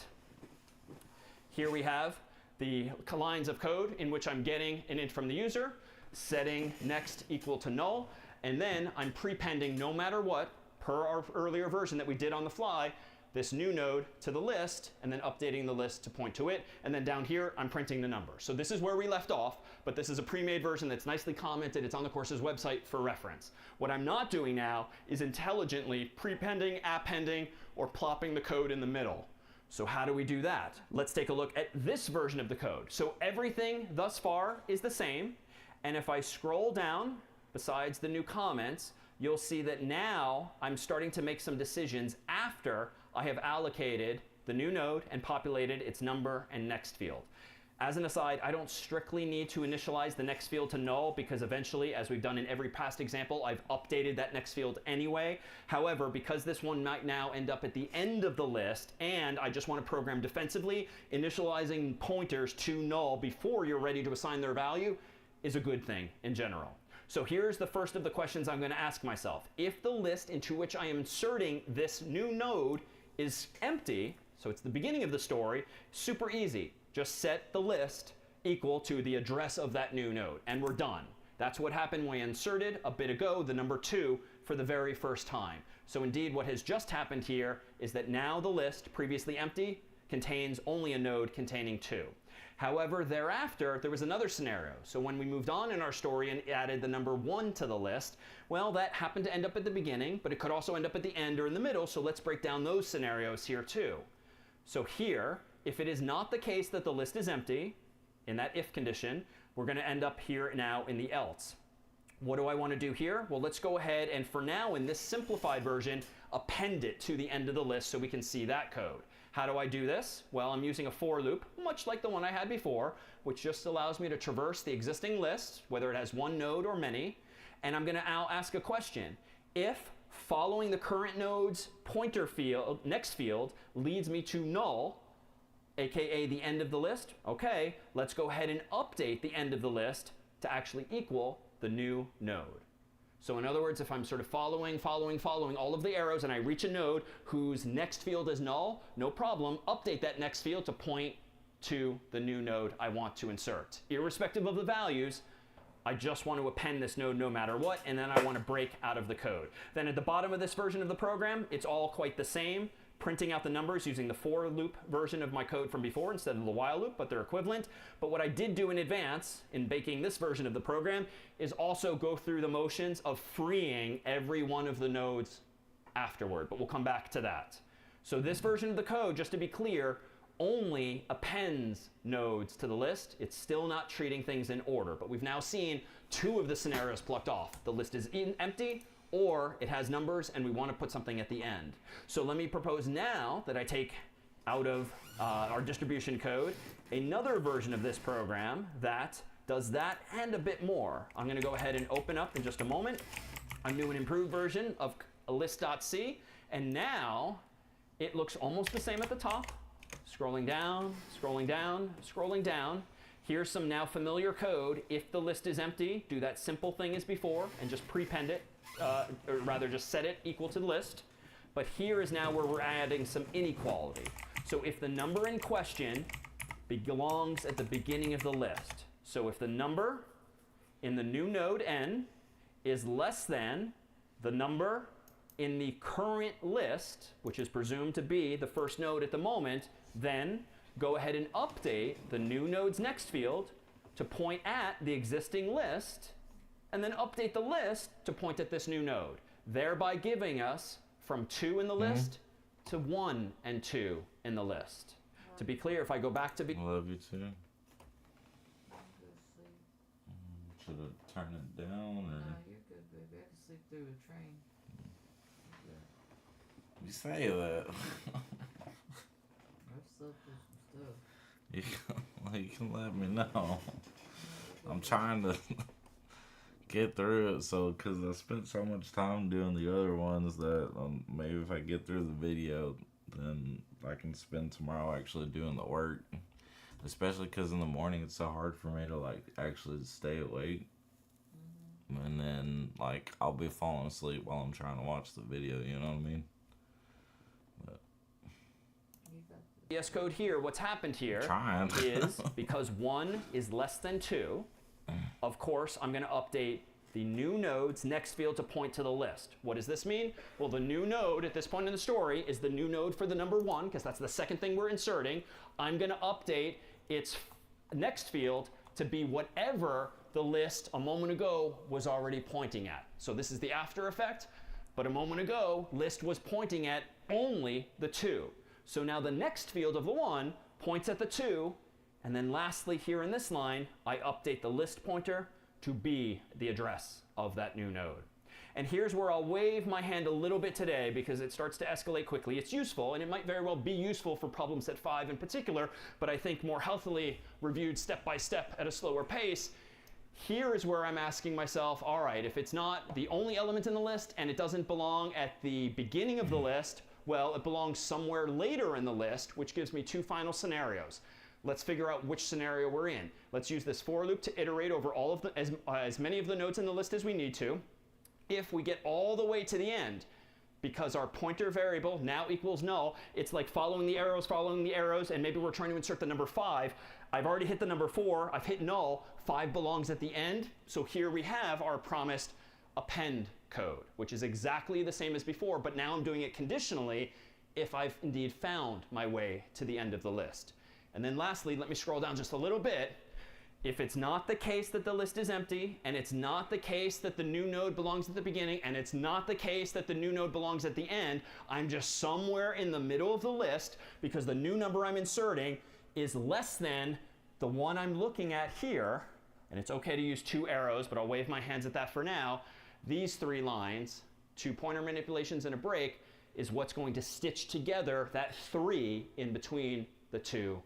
Here we have the lines of code in which I'm getting an int from the user, setting next equal to null, and then I'm prepending no matter what, per our earlier version that we did on the fly, this new node to the list, and then updating the list to point to it. And then down here, I'm printing the number. So this is where we left off, but this is a pre-made version that's nicely commented. It's on the course's website for reference. What I'm not doing now is intelligently prepending, appending, or plopping the code in the middle. So how do we do that? Let's take a look at this version of the code. So everything thus far is the same. And if I scroll down, besides the new comments, you'll see that now I'm starting to make some decisions after I have allocated the new node and populated its number and next field. As an aside, I don't strictly need to initialize the next field to null because eventually, as we've done in every past example, I've updated that next field anyway. However, because this one might now end up at the end of the list and I just want to program defensively, initializing pointers to null before you're ready to assign their value is a good thing in general. So here's the first of the questions I'm going to ask myself. If the list into which I am inserting this new node is empty, so it's the beginning of the story, super easy. Just set the list equal to the address of that new node, and we're done. That's what happened when I inserted a bit ago the number 2 for the very first time. So indeed, what has just happened here is that now the list, previously empty, contains only a node containing 2. However, thereafter, there was another scenario. So when we moved on in our story and added the number 1 to the list, well, that happened to end up at the beginning, but it could also end up at the end or in the middle, so let's break down those scenarios here too. So here, if it is not the case that the list is empty, in that if condition, we're going to end up here now in the else. What do I want to do here? Well, let's go ahead and for now, in this simplified version, append it to the end of the list so we can see that code. How do I do this? Well, I'm using a for loop, much like the one I had before, which just allows me to traverse the existing list, whether it has one node or many, and I'm going to now ask a question. If following the current node's pointer field, next field, leads me to null, aka the end of the list, okay, let's go ahead and update the end of the list to actually equal the new node. So in other words, if I'm sort of following all of the arrows and I reach a node whose next field is null, no problem, update that next field to point to the new node I want to insert. Irrespective of the values, I just want to append this node no matter what, and then I want to break out of the code. Then at the bottom of this version of the program, it's all quite the same, printing out the numbers using the for loop version of my code from before instead of the while loop, but they're equivalent. But what I did do in advance in baking this version of the program is also go through the motions of freeing every one of the nodes afterward, but we'll come back to that. So this version of the code, just to be clear, only appends nodes to the list. It's still not treating things in order, but we've now seen 2 of the scenarios plucked off. The list is empty, or it has numbers and we want to put something at the end. So let me propose now that I take out of our distribution code another version of this program that does that and a bit more. I'm going to go ahead and open up in just a moment a new and improved version of list.c, and now it looks almost the same at the top. Scrolling down, scrolling down, scrolling down. Here's some now familiar code. If the list is empty, do that simple thing as before and just prepend it. Or rather just set it equal to the list. But here is now where we're adding some inequality. So if the number in question belongs at the beginning of the list, so if the number in the new node n is less than the number in the current list, which is presumed to be the first node at the moment, then go ahead and update the new node's next field to point at the existing list, and then update the list to point at this new node, thereby giving us from 2 in the list to 1 and 2 in the list. To be clear, if I go back to... Love you too. Should I turn it down or... No, you're good, baby. I can sleep through a train. You say that. I've slept through some stuff. You can let me know. I'm trying to get through it, so because I spent so much time doing the other ones that maybe if I get through the video, then I can spend tomorrow actually doing the work. Especially because in the morning it's so hard for me to like actually stay awake. And then like I'll be falling asleep while I'm trying to watch the video, you know what I mean? CS code here, what's happened here is because 1 is less than 2, of course, I'm going to update the new node's next field to point to the list. What does this mean? Well, the new node at this point in the story is the new node for the number 1, because that's the second thing we're inserting. I'm going to update its next field to be whatever the list a moment ago was already pointing at. So this is the after effect, but a moment ago, list was pointing at only the 2. So now the next field of the 1 points at the 2, and then lastly here in this line, I update the list pointer to be the address of that new node. And here's where I'll wave my hand a little bit today because it starts to escalate quickly. It's useful, and it might very well be useful for problem set 5 in particular, but I think more healthily reviewed step by step at a slower pace. Here is where I'm asking myself, all right, if it's not the only element in the list and it doesn't belong at the beginning of the list, well, it belongs somewhere later in the list, which gives me 2 final scenarios. Let's figure out which scenario we're in. Let's use this for loop to iterate over all of the, as many of the nodes in the list as we need to. If we get all the way to the end, because our pointer variable now equals null, it's like following the arrows, and maybe we're trying to insert the number 5. I've already hit the number 4, I've hit null, 5 belongs at the end, so here we have our promised append code, which is exactly the same as before, but now I'm doing it conditionally if I've indeed found my way to the end of the list. And then lastly, let me scroll down just a little bit. If it's not the case that the list is empty, and it's not the case that the new node belongs at the beginning, and it's not the case that the new node belongs at the end, I'm just somewhere in the middle of the list because the new number I'm inserting is less than the one I'm looking at here. And it's okay to use 2 arrows, but I'll wave my hands at that for now. These 3 lines, 2 pointer manipulations and a break, is what's going to stitch together that 3 in between the 2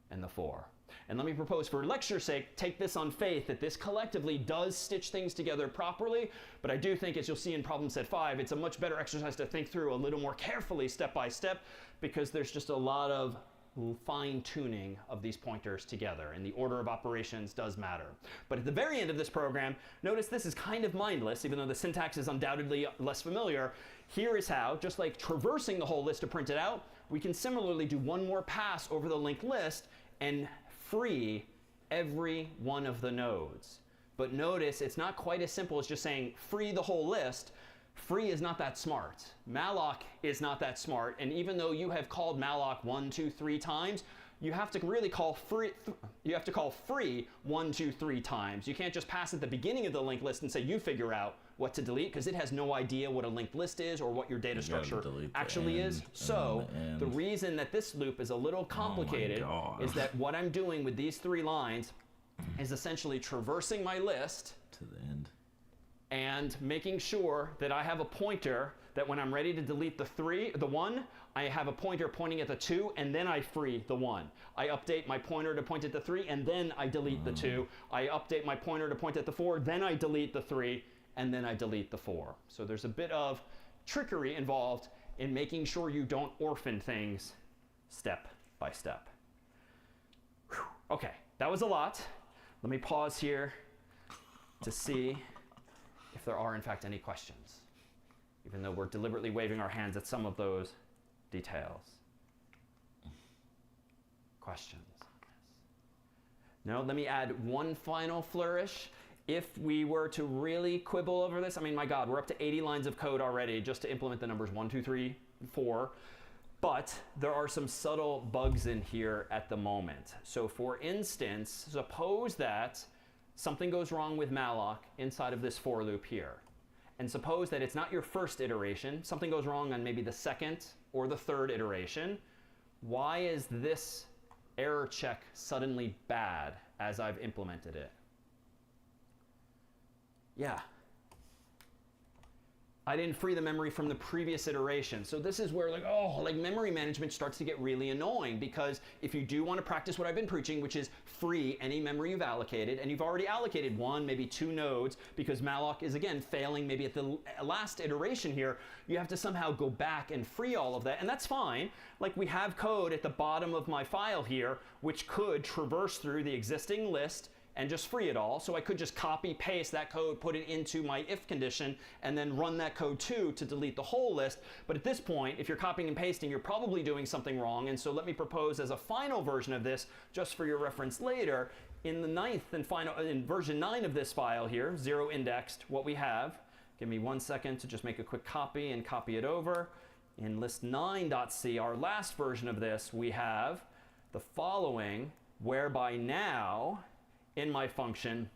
and the 4. And let me propose, for lecture's sake, take this on faith that this collectively does stitch things together properly, but I do think, as you'll see in problem set 5, it's a much better exercise to think through a little more carefully step by step, because there's just a lot of fine-tuning of these pointers together, and the order of operations does matter. But at the very end of this program, notice this is kind of mindless, even though the syntax is undoubtedly less familiar. Here is how, just like traversing the whole list to print it out, we can similarly do one more pass over the linked list and free every one of the nodes. But notice it's not quite as simple as just saying free the whole list. Free is not that smart. malloc is not that smart, and even though you have called malloc 1, 2, 3 times, you have to really call free. You have to call free 1, 2, 3 times. You can't just pass at the beginning of the linked list and say you figure out what to delete, because it has no idea what a linked list is or what your data structure actually is. So the reason that this loop is a little complicated is that what I'm doing with these 3 lines is essentially traversing my list to the end and making sure that I have a pointer that when I'm ready to delete the 1, I have a pointer pointing at the 2, and then I free the 1. I update my pointer to point at the 3, and then I delete the 2. I update my pointer to point at the 4, then I delete the 3, and then I delete the 4. So there's a bit of trickery involved in making sure you don't orphan things step by step. Whew. Okay, that was a lot. Let me pause here to see if there are in fact any questions, even though we're deliberately waving our hands at some of those details. Questions? No, let me add one final flourish. If we were to really quibble over this, I mean, my God, we're up to 80 lines of code already just to implement the numbers 1, 2, 3, 4. But there are some subtle bugs in here at the moment. So for instance, suppose that something goes wrong with malloc inside of this for loop here. And suppose that it's not your first iteration, something goes wrong on maybe the second or the third iteration. Why is this error check suddenly bad as I've implemented it? Yeah. I didn't free the memory from the previous iteration. So this is where memory management starts to get really annoying, because if you do want to practice what I've been preaching, which is free any memory you've allocated, and you've already allocated 1, maybe 2 nodes, because malloc is again failing maybe at the last iteration here, you have to somehow go back and free all of that, and that's fine. Like, we have code at the bottom of my file here, which could traverse through the existing list and just free it all. So I could just copy paste that code, put it into my if condition, and then run that code too to delete the whole list. But at this point, if you're copying and pasting, you're probably doing something wrong. And so let me propose as a final version of this, just for your reference later, in the 9th and final, in version 9 of this file here, 0 indexed, what we have, give me 1 second to just make a quick copy and copy it over. In list9.c, our last version of this, we have the following, whereby now, in my function,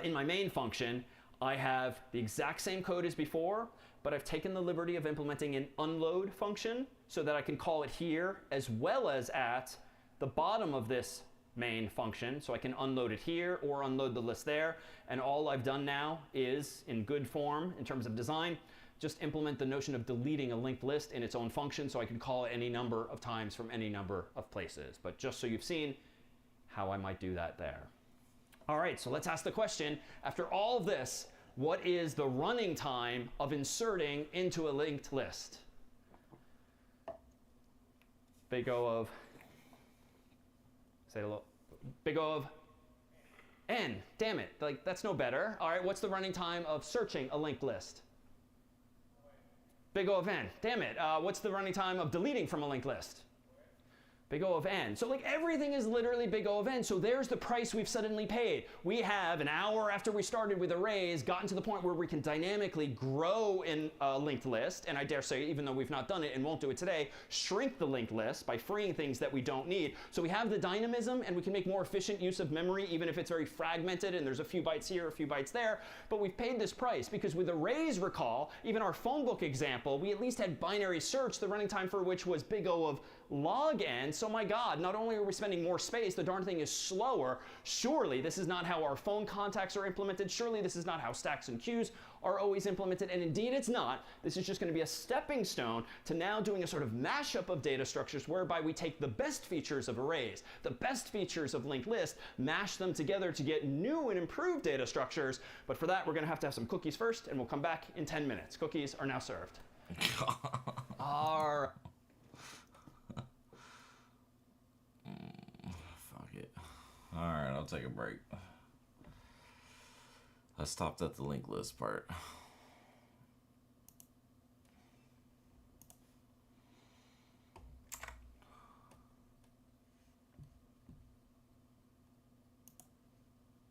in my main function, I have the exact same code as before, but I've taken the liberty of implementing an unload function so that I can call it here as well as at the bottom of this main function. So I can unload it here or unload the list there. And all I've done now is, in good form in terms of design, just implement the notion of deleting a linked list in its own function, so I can call it any number of times from any number of places. But just so you've seen how I might do that there. All right, so let's ask the question, after all of this, what is the running time of inserting into a linked list? Big O of, say hello, big O of n, damn it, like that's no better. All right, what's the running time of searching a linked list? Big O of n, damn it, what's the running time of deleting from a linked list? Big O of n. So like everything is literally big O of n. So there's the price we've suddenly paid. We have an hour after we started with arrays gotten to the point where we can dynamically grow in a linked list. And I dare say, even though we've not done it and won't do it today, shrink the linked list by freeing things that we don't need. So we have the dynamism and we can make more efficient use of memory, even if it's very fragmented and there's a few bytes here, a few bytes there. But we've paid this price because with arrays, recall, even our phone book example, we at least had binary search, the running time for which was big O of log n. So my God, not only are we spending more space, the darn thing is slower. Surely this is not how our phone contacts are implemented. Surely this is not how stacks and queues are always implemented. And indeed it's not. This is just going to be a stepping stone to now doing a sort of mashup of data structures whereby we take the best features of arrays, the best features of linked lists, mash them together to get new and improved data structures. But for that, we're going to have some cookies first, and we'll come back in 10 minutes. Cookies are now served. All right. Fuck it. Alright, I'll take a break. I stopped at the linked list part.